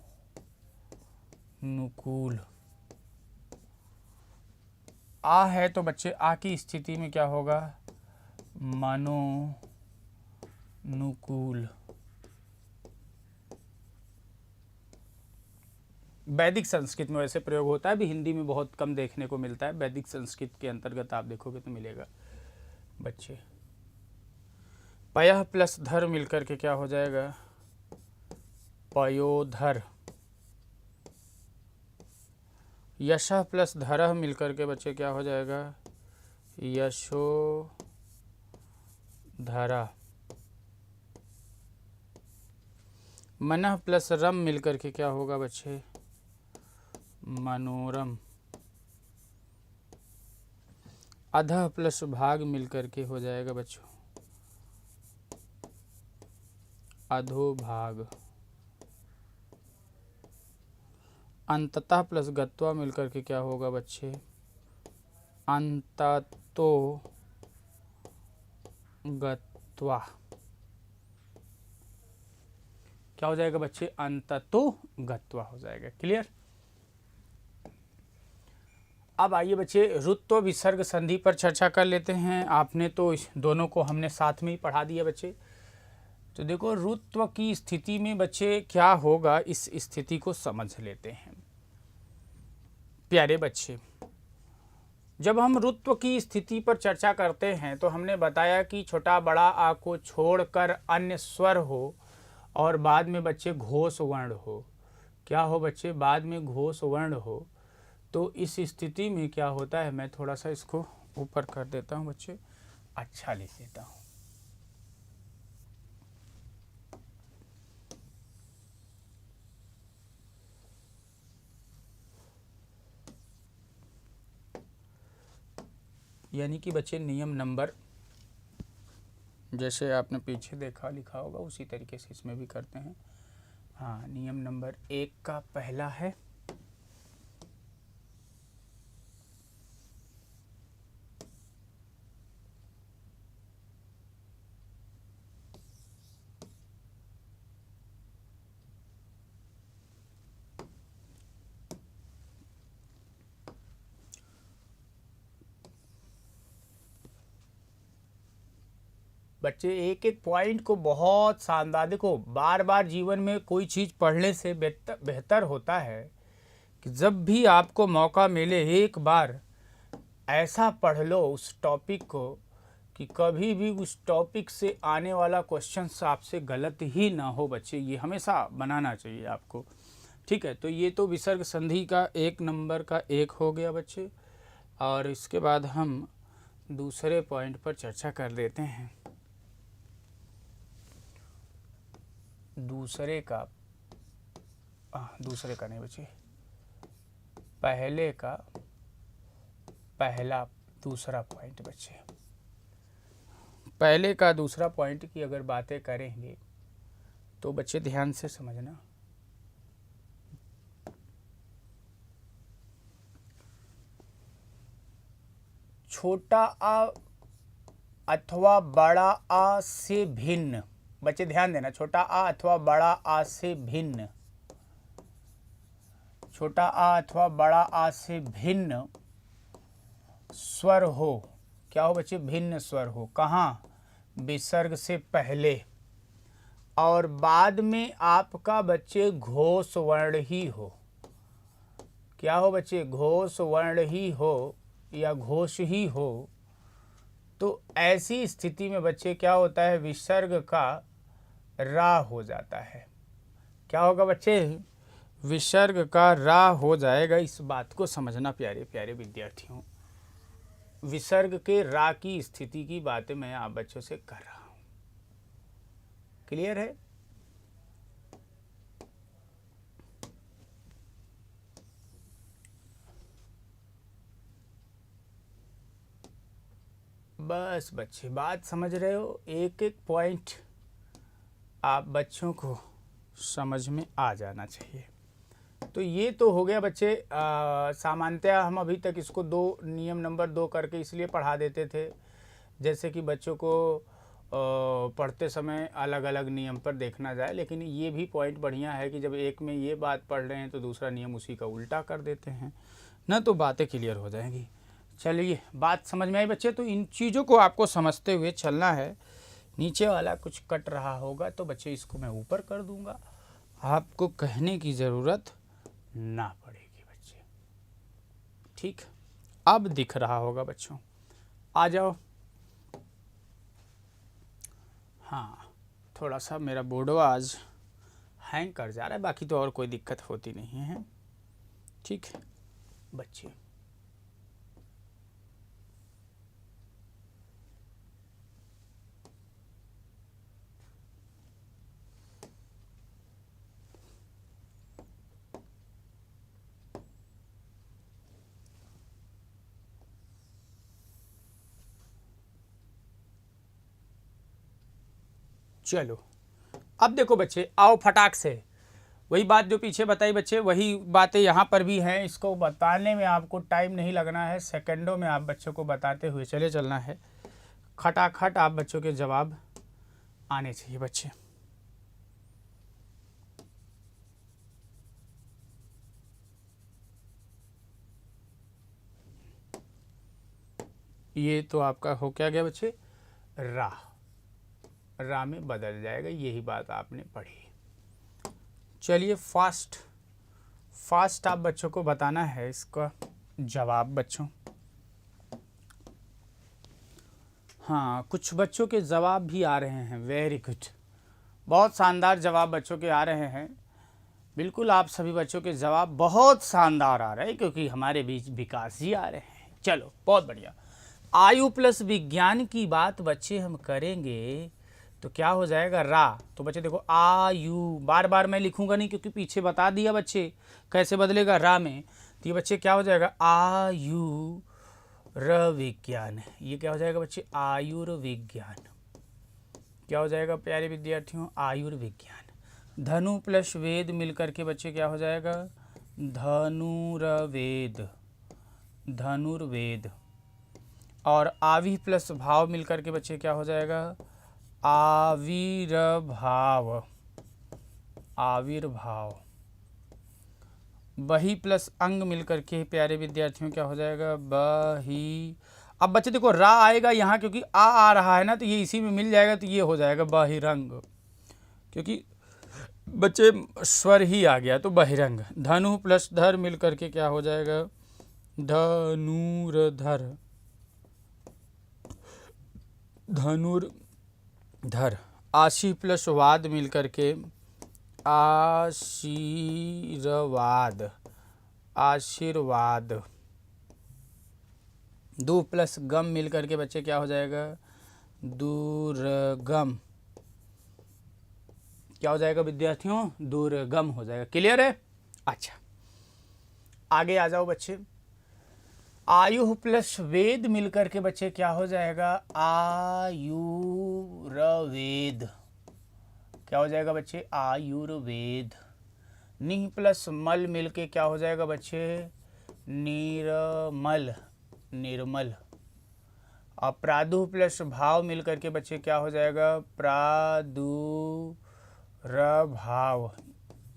आ है तो बच्चे आ की स्थिति में क्या होगा, मनोनुकूल। वैदिक संस्कृत में वैसे प्रयोग होता है, भी हिंदी में बहुत कम देखने को मिलता है। वैदिक संस्कृत के अंतर्गत आप देखोगे तो मिलेगा बच्चे। पयः प्लस धर मिलकर के क्या हो जाएगा, पयोधर। यशः प्लस धरः मिलकर के बच्चे क्या हो जाएगा, यशोधरा। मनः प्लस रम मिलकर के क्या होगा बच्चे, मनोरम। अधः प्लस भाग मिलकर के हो जाएगा बच्चों, अधोभाग। अंततः प्लस गत्वा मिलकर के क्या होगा बच्चे, अंततो गत्वा। क्या हो जाएगा बच्चे, अंततो गत्वा हो जाएगा। क्लियर। अब आइए बच्चे रुत्व विसर्ग संधि पर चर्चा कर लेते हैं। आपने तो इस दोनों को हमने साथ में ही पढ़ा दिया बच्चे। तो देखो रुत्व की स्थिति में बच्चे क्या होगा, इस स्थिति को समझ लेते हैं। प्यारे बच्चे, जब हम रुत्व की स्थिति पर चर्चा करते हैं तो हमने बताया कि छोटा बड़ा आ को छोड़कर अन्य स्वर हो और बाद में बच्चे घोष वर्ण हो। क्या हो बच्चे, बाद में घोष वर्ण हो। तो इस स्थिति में क्या होता है, मैं थोड़ा सा इसको ऊपर कर देता हूँ बच्चे, अच्छा लिख देता हूँ। यानी कि बच्चे नियम नंबर, जैसे आपने पीछे देखा लिखा होगा उसी तरीके से इसमें भी करते हैं। हाँ, नियम नंबर 1 का पहला है बच्चे, एक एक पॉइंट को बहुत शानदार देखो। बार बार जीवन में कोई चीज़ पढ़ने से बेहतर होता है कि जब भी आपको मौका मिले एक बार ऐसा पढ़ लो उस टॉपिक को कि कभी भी उस टॉपिक से आने वाला क्वेश्चन आपसे गलत ही ना हो बच्चे। ये हमेशा बनाना चाहिए आपको। ठीक है, तो ये तो विसर्ग संधि का 1 नंबर का 1 हो गया बच्चे। और इसके बाद हम दूसरे पॉइंट पर चर्चा कर लेते हैं। दूसरे का नहीं बच्चे, पहले का पहला दूसरा पॉइंट बच्चे। पहले का दूसरा पॉइंट की अगर बातें करेंगे तो बच्चे ध्यान से समझना। छोटा आ अथवा बड़ा आ से भिन्न, बच्चे ध्यान देना, छोटा आ अथवा बड़ा आ से भिन्न, छोटा आ अथवा बड़ा आ से भिन्न स्वर हो। क्या हो बच्चे, भिन्न स्वर हो। कहाँ, विसर्ग से पहले और बाद में आपका बच्चे घोष वर्ण ही हो। क्या हो बच्चे, घोष वर्ण ही हो या घोष ही हो। तो ऐसी स्थिति में बच्चे क्या होता है, विसर्ग का रा हो जाता है। क्या होगा बच्चे, विसर्ग का रा हो जाएगा। इस बात को समझना प्यारे प्यारे विद्यार्थियों। विसर्ग के रा की स्थिति की बातें मैं आप बच्चों से कर रहा हूं। क्लियर है। बस बच्चे बात समझ रहे हो, एक एक पॉइंट आप बच्चों को समझ में आ जाना चाहिए। तो ये तो हो गया बच्चे। सामान्यतः हम अभी तक इसको नियम नंबर 2 करके इसलिए पढ़ा देते थे जैसे कि बच्चों को पढ़ते समय अलग अलग नियम पर देखना जाए, लेकिन ये भी पॉइंट बढ़िया है कि जब एक में ये बात पढ़ रहे हैं तो दूसरा नियम उसी का उल्टा कर देते हैं ना, तो बातें क्लियर हो जाएंगी। चलिए बात समझ में आई बच्चे। तो इन चीज़ों को आपको समझते हुए चलना है। नीचे वाला कुछ कट रहा होगा तो बच्चे इसको मैं ऊपर कर दूंगा, आपको कहने की ज़रूरत ना पड़ेगी बच्चे। ठीक, अब दिख रहा होगा बच्चों, आ जाओ। हाँ, थोड़ा सा मेरा बोर्डो आज हैंग कर जा रहा है, बाकी तो और कोई दिक्कत होती नहीं है। ठीक है बच्चे, चलो अब देखो बच्चे, आओ फटाक से वही बात जो पीछे बताई बच्चे, वही बातें यहाँ पर भी हैं। इसको बताने में आपको टाइम नहीं लगना है, सेकंडों में आप बच्चों को बताते हुए चले चलना है। खटाखट आप बच्चों के जवाब आने चाहिए बच्चे। ये तो आपका हो क्या गया बच्चे, रा में बदल जाएगा, यही बात आपने पढ़ी। चलिए फास्ट आप बच्चों को बताना है इसका जवाब बच्चों। हाँ, कुछ बच्चों के जवाब भी आ रहे हैं, वेरी गुड, बहुत शानदार जवाब बच्चों के आ रहे हैं। बिल्कुल आप सभी बच्चों के जवाब बहुत शानदार आ रहे हैं क्योंकि हमारे बीच विकास जी आ रहे हैं। चलो बहुत बढ़िया। आयु प्लस विज्ञान की बात बच्चे हम करेंगे तो क्या हो जाएगा, रा। तो बच्चे देखो, आयु बार बार मैं लिखूंगा नहीं क्योंकि पीछे बता दिया बच्चे कैसे बदलेगा रा में। तो ये बच्चे क्या हो जाएगा, आयु र विज्ञान। ये क्या हो जाएगा बच्चे, आयुर्विज्ञान। क्या हो जाएगा प्यारे विद्यार्थियों, आयुर्विज्ञान। धनु प्लस वेद मिलकर के बच्चे क्या हो जाएगा, धनुर्वेद, धनुर्वेद। और आवि प्लस भाव मिलकर के बच्चे क्या हो जाएगा, आविर्भाव, आविर्भाव। बही प्लस अंग मिलकर के प्यारे विद्यार्थियों क्या हो जाएगा, बही। अब बच्चे देखो रा आएगा यहाँ क्योंकि आ रहा है ना, तो ये इसी में मिल जाएगा, तो ये हो जाएगा बहिरंग, क्योंकि बच्चे स्वर ही आ गया तो बहिरंग। धनु प्लस धर मिलकर के क्या हो जाएगा, धनुर्धर, धनुर्धर। आशी प्लस वाद मिलकर के आशीर्वाद, आशीर्वाद। दू प्लस गम मिलकर के बच्चे क्या हो जाएगा, दुर्गम। क्या हो जाएगा विद्यार्थियों, दुर्गम हो जाएगा। क्लियर है? अच्छा, आगे आ जाओ बच्चे। आयु प्लस वेद मिलकर के बच्चे क्या हो जाएगा, आयुर्वेद। क्या हो जाएगा बच्चे, आयुर्वेद। नि प्लस मल मिलके क्या हो जाएगा बच्चे, निर्मल, निर्मल। और प्रादु प्लस भाव मिलकर के बच्चे क्या हो जाएगा, प्रादुर्भाव,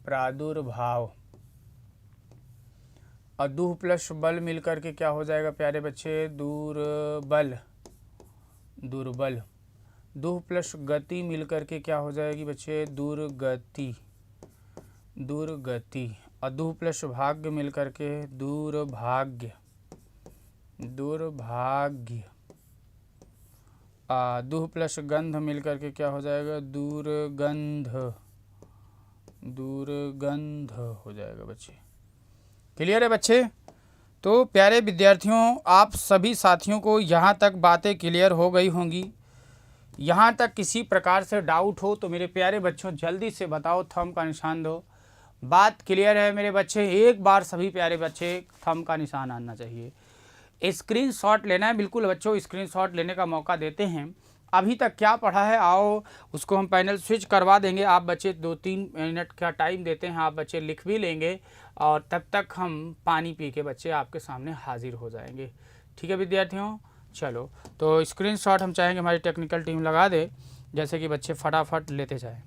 प्रादुर्भाव। और दुह प्लस बल मिलकर के क्या हो जाएगा प्यारे बच्चे, दुर्बल, दुर्बल। दुह प्लस गति मिलकर के क्या हो जाएगी बच्चे, दुर्गति, दुर्गति। और दुह प्लस भाग्य मिलकर के दुर्भाग्य, दुर्भाग्य। दुह प्लस गंध मिलकर के क्या हो जाएगा, दुर्गंध, दुर्गंध हो जाएगा बच्चे। क्लियर है बच्चे? तो प्यारे विद्यार्थियों, आप सभी साथियों को यहाँ तक बातें क्लियर हो गई होंगी। यहाँ तक किसी प्रकार से डाउट हो तो मेरे प्यारे बच्चों जल्दी से बताओ, थंब का निशान दो। बात क्लियर है मेरे बच्चे? एक बार सभी प्यारे बच्चे थंब का निशान आना चाहिए। स्क्रीनशॉट लेना है। बिल्कुल बच्चों, स्क्रीनशॉट लेने का मौका देते हैं। अभी तक क्या पढ़ा है, आओ उसको हम पैनल स्विच करवा देंगे। आप बच्चे 2-3 मिनट का टाइम देते हैं, आप बच्चे लिख भी लेंगे और तब तक हम पानी पी के बच्चे आपके सामने हाजिर हो जाएंगे। ठीक है विद्यार्थियों, चलो तो स्क्रीनशॉट हम चाहेंगे हमारी टेक्निकल टीम लगा दे, जैसे कि बच्चे फटाफट लेते जाएं।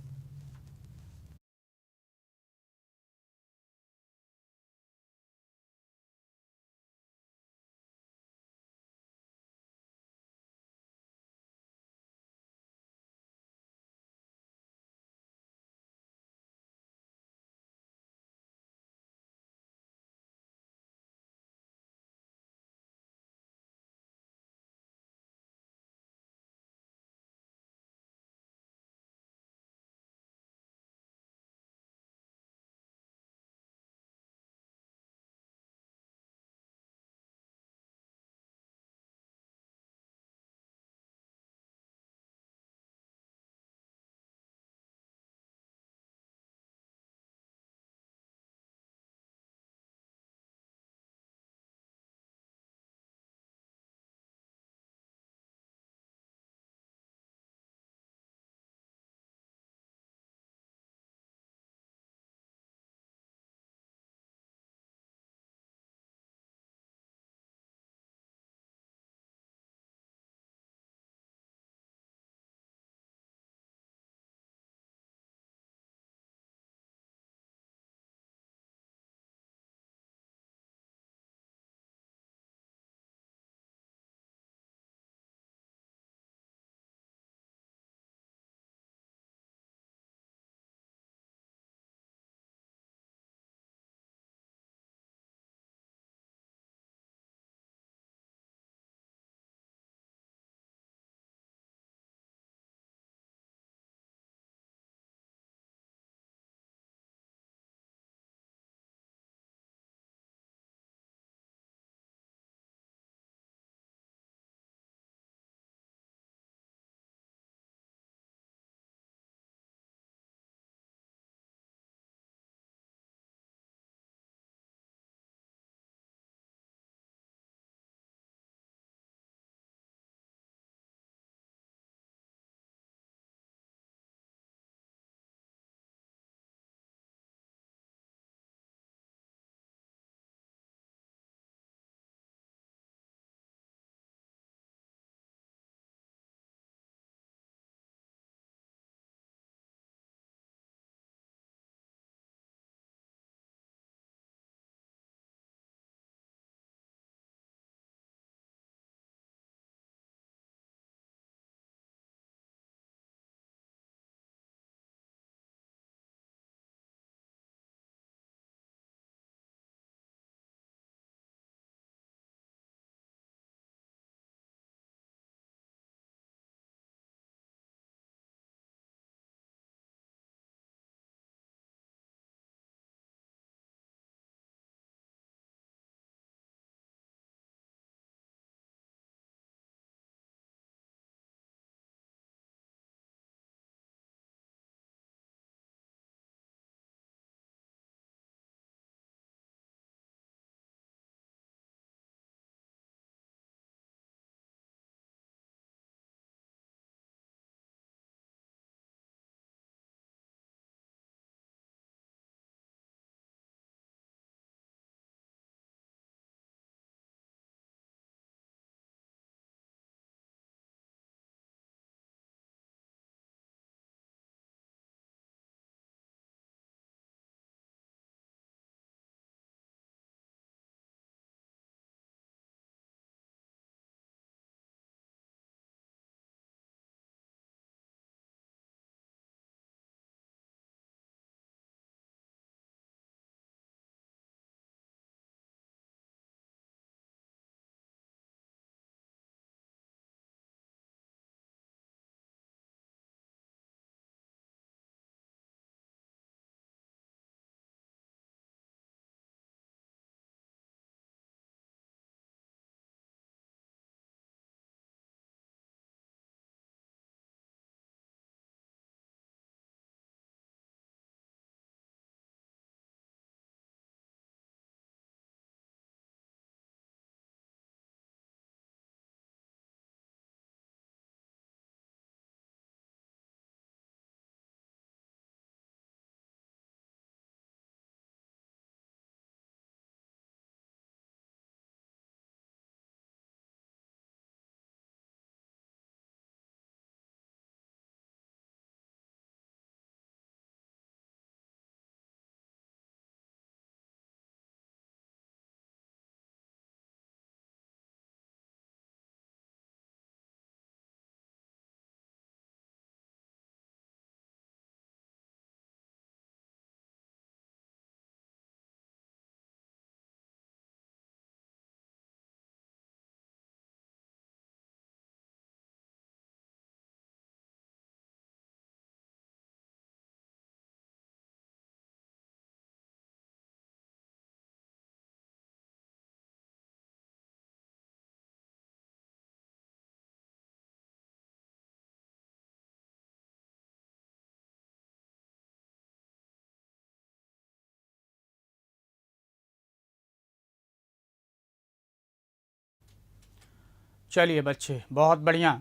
चलिए बच्चे, बहुत बढ़िया,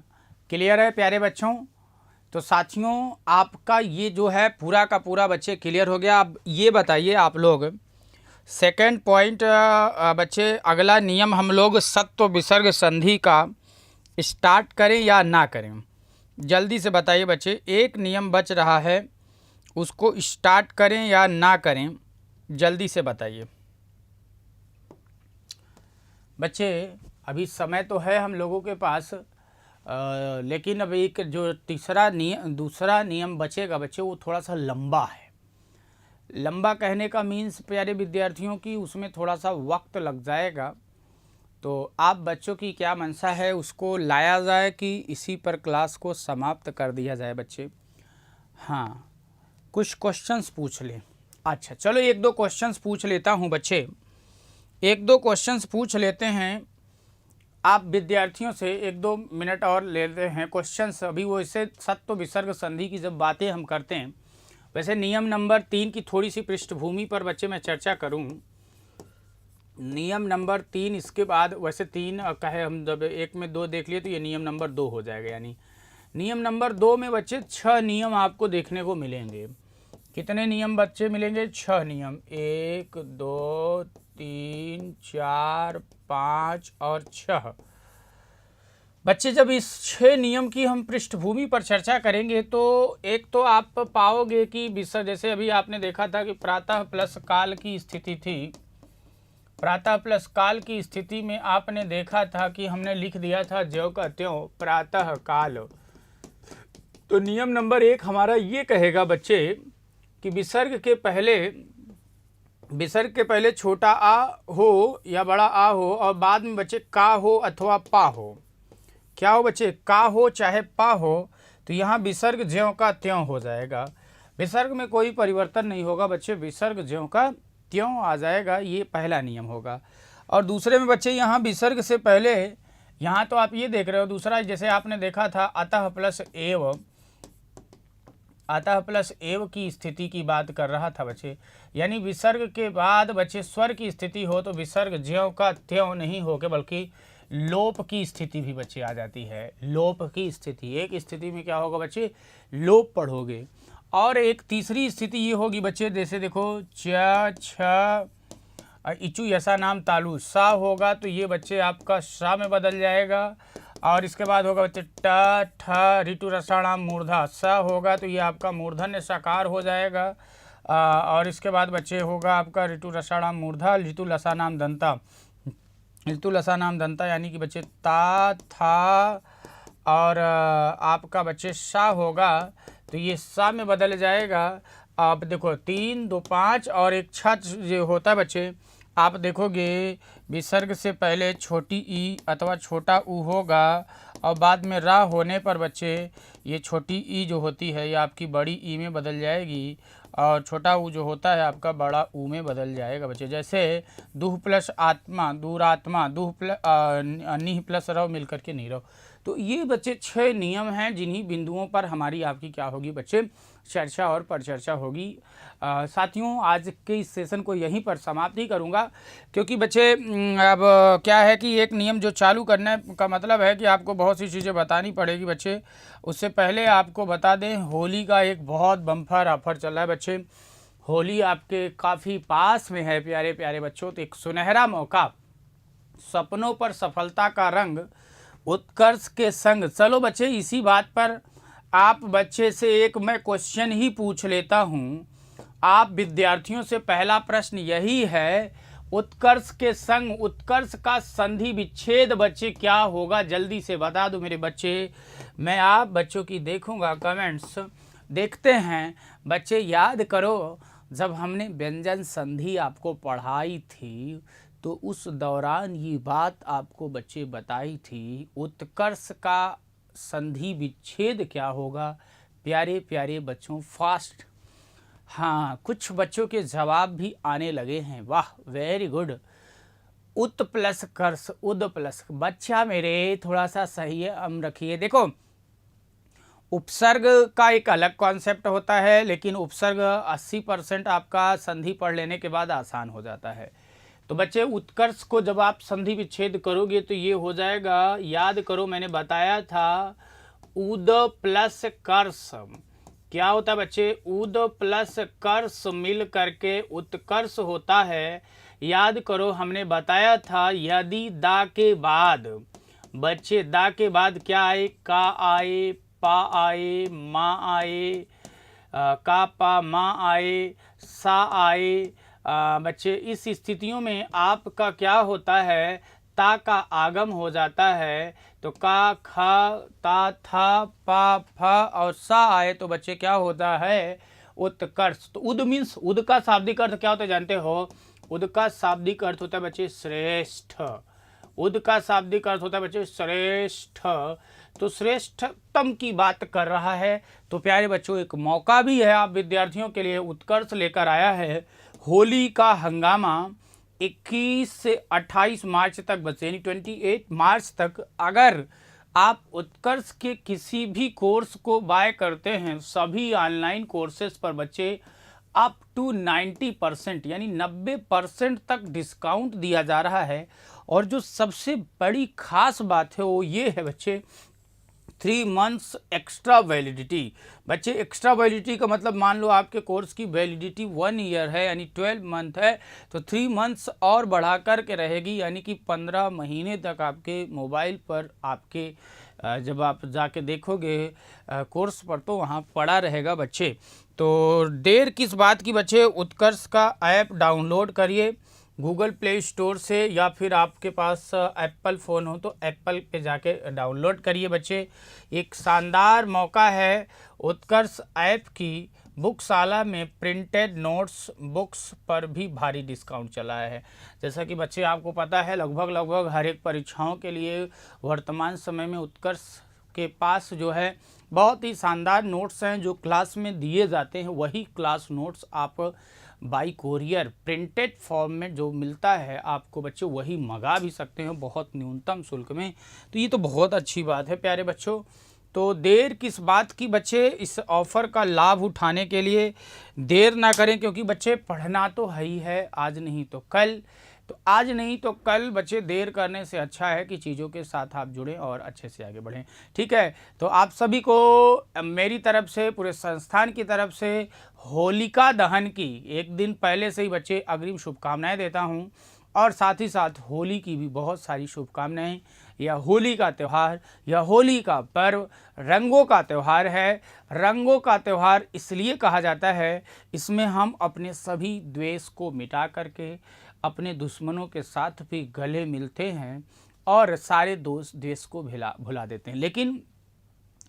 क्लियर है प्यारे बच्चों। तो साथियों, आपका ये जो है पूरा का पूरा बच्चे क्लियर हो गया। अब ये बताइए आप लोग, सेकंड पॉइंट बच्चे, अगला नियम हम लोग सत्व विसर्ग संधि का स्टार्ट करें या ना करें? जल्दी से बताइए बच्चे, एक नियम बच रहा है, उसको स्टार्ट करें या ना करें? जल्दी से बताइए बच्चे। अभी समय तो है हम लोगों के पास, लेकिन अब एक जो दूसरा नियम बचेगा बच्चे, वो थोड़ा सा लंबा है। लंबा कहने का मीन्स प्यारे विद्यार्थियों की उसमें थोड़ा सा वक्त लग जाएगा। तो आप बच्चों की क्या मंशा है, उसको लाया जाए कि इसी पर क्लास को समाप्त कर दिया जाए बच्चे? हाँ, कुछ क्वेश्चंस पूछ लें। अच्छा चलो, एक दो क्वेश्चंस पूछ लेता हूँ बच्चे, एक दो क्वेश्चंस पूछ लेते हैं। आप विद्यार्थियों से एक दो मिनट और लेते हैं क्वेश्चंस। अभी वो इससे सत्व विसर्ग संधि की जब बातें हम करते हैं, वैसे नियम नंबर 3 की थोड़ी सी पृष्ठभूमि पर बच्चे मैं चर्चा करूं। नियम नंबर 3, इसके बाद वैसे 3 कहे हम जब एक में 2 देख लिए तो ये नियम नंबर 2 हो जाएगा। यानी नियम नंबर 2 में बच्चे 6 नियम आपको देखने को मिलेंगे। कितने नियम बच्चे मिलेंगे? 6 नियम। 1 2 3 4 5 और 6 बच्चे। जब इस 6 नियम की हम पृष्ठभूमि पर चर्चा करेंगे तो एक तो आप पाओगे कि विसर्ग, जैसे अभी आपने देखा था कि प्रातः प्लस काल की स्थिति थी। प्रातः प्लस काल की स्थिति में आपने देखा था कि हमने लिख दिया था ज्यों का त्यों प्रातः काल। तो नियम नंबर 1 हमारा ये कहेगा बच्चे कि विसर्ग के पहले छोटा आ हो या बड़ा आ हो, और बाद में बच्चे का हो अथवा पा हो। क्या हो बच्चे? का हो चाहे पा हो, तो यहाँ विसर्ग ज्यों का त्यों हो जाएगा। विसर्ग में कोई परिवर्तन नहीं होगा बच्चे, विसर्ग ज्यों का त्यों आ जाएगा। ये पहला नियम होगा। और दूसरे में बच्चे यहाँ विसर्ग से पहले, यहाँ तो आप ये देख रहे हो, दूसरा जैसे आपने देखा था अतः प्लस एव, अतः प्लस एव की स्थिति की बात कर रहा था बच्चे। यानी विसर्ग के बाद बच्चे स्वर की स्थिति हो तो विसर्ग ज्यों का त्यों नहीं होके बल्कि लोप की स्थिति भी बच्चे आ जाती है। लोप की स्थिति, एक स्थिति में क्या होगा बच्चे? लोप पढ़ोगे। और एक तीसरी स्थिति ये होगी बच्चे, जैसे देखो च छ इचु यसा नाम तालु, सा होगा तो ये बच्चे आपका सा में बदल जाएगा। और इसके बाद होगा बच्चे ट ठ ऋतु रसाणाम मूर्धा, सा होगा तो ये आपका मूर्धन्य साकार हो जाएगा। और इसके बाद बच्चे होगा आपका ऋतु रसाणाम मूर्धा, ऋतु लसा नाम दंता, ऋतु लसा नाम दंता, यानी कि बच्चे ता था और आपका बच्चे सा होगा तो ये सा में बदल जाएगा। आप देखो 3 2 5 और एक 6 जो होता है बच्चे, आप देखोगे विसर्ग से पहले छोटी ई अथवा छोटा ऊ होगा और बाद में रा होने पर बच्चे ये छोटी ई जो होती है ये आपकी बड़ी ई में बदल जाएगी और छोटा ऊ जो होता है आपका बड़ा ऊ में बदल जाएगा बच्चे। जैसे दुह प्लस आत्मा दूरात्मा, दुह प्लस निह प्लस रव मिलकर के नीरव। तो ये बच्चे 6 नियम हैं जिन्हीं बिंदुओं पर हमारी आपकी क्या होगी बच्चे? चर्चा और परिचर्चा होगी। साथियों, आज के इस सेशन को यहीं पर समाप्ति करूंगा, क्योंकि बच्चे अब क्या है कि एक नियम जो चालू करने का मतलब है कि आपको बहुत सी चीज़ें बतानी पड़ेगी बच्चे। उससे पहले आपको बता दें, होली का एक बहुत बम्पर ऑफर चल रहा है बच्चे। होली आपके काफ़ी पास में है प्यारे प्यारे बच्चों, तो एक सुनहरा मौका, सपनों पर सफलता का रंग, उत्कर्ष के संग। चलो बच्चे, इसी बात पर आप बच्चे से एक मैं क्वेश्चन ही पूछ लेता हूँ। आप विद्यार्थियों से पहला प्रश्न यही है, उत्कर्ष के संग उत्कर्ष का संधि विच्छेद बच्चे क्या होगा? जल्दी से बता दो मेरे बच्चे, मैं आप बच्चों की देखूंगा कमेंट्स। देखते हैं बच्चे, याद करो जब हमने व्यंजन संधि आपको पढ़ाई थी तो उस दौरान ये बात आपको बच्चे बताई थी, उत्कर्ष का संधि विच्छेद क्या होगा? प्यारे प्यारे बच्चों, फास्ट। हाँ, कुछ बच्चों के जवाब भी आने लगे हैं, वाह वेरी गुड। उत प्लस कर्ष, उद प्लस, बच्चा मेरे थोड़ा सा सही है, रखिए। देखो, उपसर्ग का एक अलग कॉन्सेप्ट होता है, लेकिन उपसर्ग 80% आपका संधि पढ़ लेने के बाद आसान हो जाता है। तो बच्चे उत्कर्ष को जब आप संधि विच्छेद करोगे तो ये हो जाएगा, याद करो मैंने बताया था, उद प्लस कर्ष। क्या होता है बच्चे? उद प्लस कर्ष मिल करके उत्कर्ष होता है। याद करो हमने बताया था, यदि दा के बाद बच्चे, दा के बाद क्या आए? का आए, पा आए, मा आए, का पा मा आए, सा आए। बच्चे इस स्थितियों में आपका क्या होता है? ता का आगम हो जाता है। तो का, खा, ता, था, पा, फा और सा आए तो बच्चे क्या होता है? उत्कर्ष। तो उद मीन्स, उद का शाब्दिक अर्थ क्या होता है जानते हो? उद का शाब्दिक अर्थ होता है बच्चे श्रेष्ठ। उद का शाब्दिक अर्थ होता है बच्चे श्रेष्ठ। तो श्रेष्ठतम की बात कर रहा है। तो प्यारे बच्चों, एक मौका भी है आप विद्यार्थियों के लिए, उत्कर्ष लेकर आया है होली का हंगामा 21 से 28 मार्च तक बच्चे, यानी 28 मार्च तक अगर आप उत्कर्ष के किसी भी कोर्स को बाय करते हैं, सभी ऑनलाइन कोर्सेज पर बच्चे अप टू 90% यानी 90% तक डिस्काउंट दिया जा रहा है। और जो सबसे बड़ी खास बात है वो ये है बच्चे, 3 मंथ्स एक्स्ट्रा वैलिडिटी। बच्चे एक्स्ट्रा वैलिडिटी का मतलब, मान लो आपके कोर्स की वैलिडिटी 1 ईयर है यानी 12 मंथ है, तो 3 मंथ्स और बढ़ा कर के रहेगी, यानी कि 15 महीने तक आपके मोबाइल पर आपके जब आप जाके देखोगे कोर्स पर तो वहाँ पड़ा रहेगा बच्चे। तो देर किस बात की बच्चे, उत्कर्ष का ऐप डाउनलोड करिए गूगल प्ले स्टोर से, या फिर आपके पास एप्पल फ़ोन हो तो एप्पल पे जाके डाउनलोड करिए बच्चे। एक शानदार मौका है, उत्कर्ष ऐप की बुकशाला में प्रिंटेड नोट्स बुक्स पर भी भारी डिस्काउंट चला है। जैसा कि बच्चे आपको पता है, लगभग हर एक परीक्षाओं के लिए वर्तमान समय में उत्कर्ष के पास जो है बहुत ही शानदार नोट्स हैं जो क्लास में दिए जाते हैं। वही क्लास नोट्स आप बाई कोरियर प्रिंटेड फॉर्म में जो मिलता है आपको बच्चों, वही मंगा भी सकते हैं बहुत न्यूनतम शुल्क में। तो ये तो बहुत अच्छी बात है प्यारे बच्चों। तो देर किस बात की बच्चे, इस ऑफ़र का लाभ उठाने के लिए देर ना करें, क्योंकि बच्चे पढ़ना तो है ही है, आज नहीं तो कल। तो आज नहीं तो कल बच्चे, देर करने से अच्छा है कि चीज़ों के साथ आप जुड़ें और अच्छे से आगे बढ़ें। ठीक है, तो आप सभी को मेरी तरफ से, पूरे संस्थान की तरफ से होलिका दहन की एक दिन पहले से ही बच्चे अग्रिम शुभकामनाएं देता हूं, और साथ ही साथ होली की भी बहुत सारी शुभकामनाएं। यह होली का त्यौहार, यह होली का पर्व रंगों का त्यौहार है। रंगों का त्यौहार इसलिए कहा जाता है, इसमें हम अपने सभी द्वेष को मिटा करके अपने दुश्मनों के साथ भी गले मिलते हैं और सारे दोस्त द्वेष को भुला देते हैं। लेकिन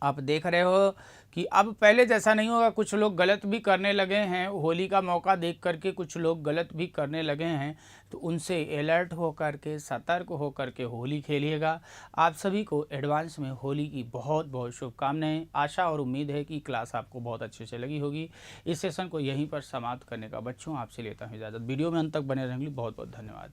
आप देख रहे हो कि अब पहले जैसा नहीं होगा, कुछ लोग गलत भी करने लगे हैं। होली का मौका देख करके कुछ लोग गलत भी करने लगे हैं, तो उनसे अलर्ट हो करके, सतर्क हो करके होली खेलिएगा। आप सभी को एडवांस में होली की बहुत बहुत शुभकामनाएं। आशा और उम्मीद है कि क्लास आपको बहुत अच्छे से लगी होगी। इस सेशन को यहीं पर समाप्त करने का बच्चों आपसे लेता हूँ इजाज़त। वीडियो में अंत तक बने रहने के लिए बहुत बहुत धन्यवाद।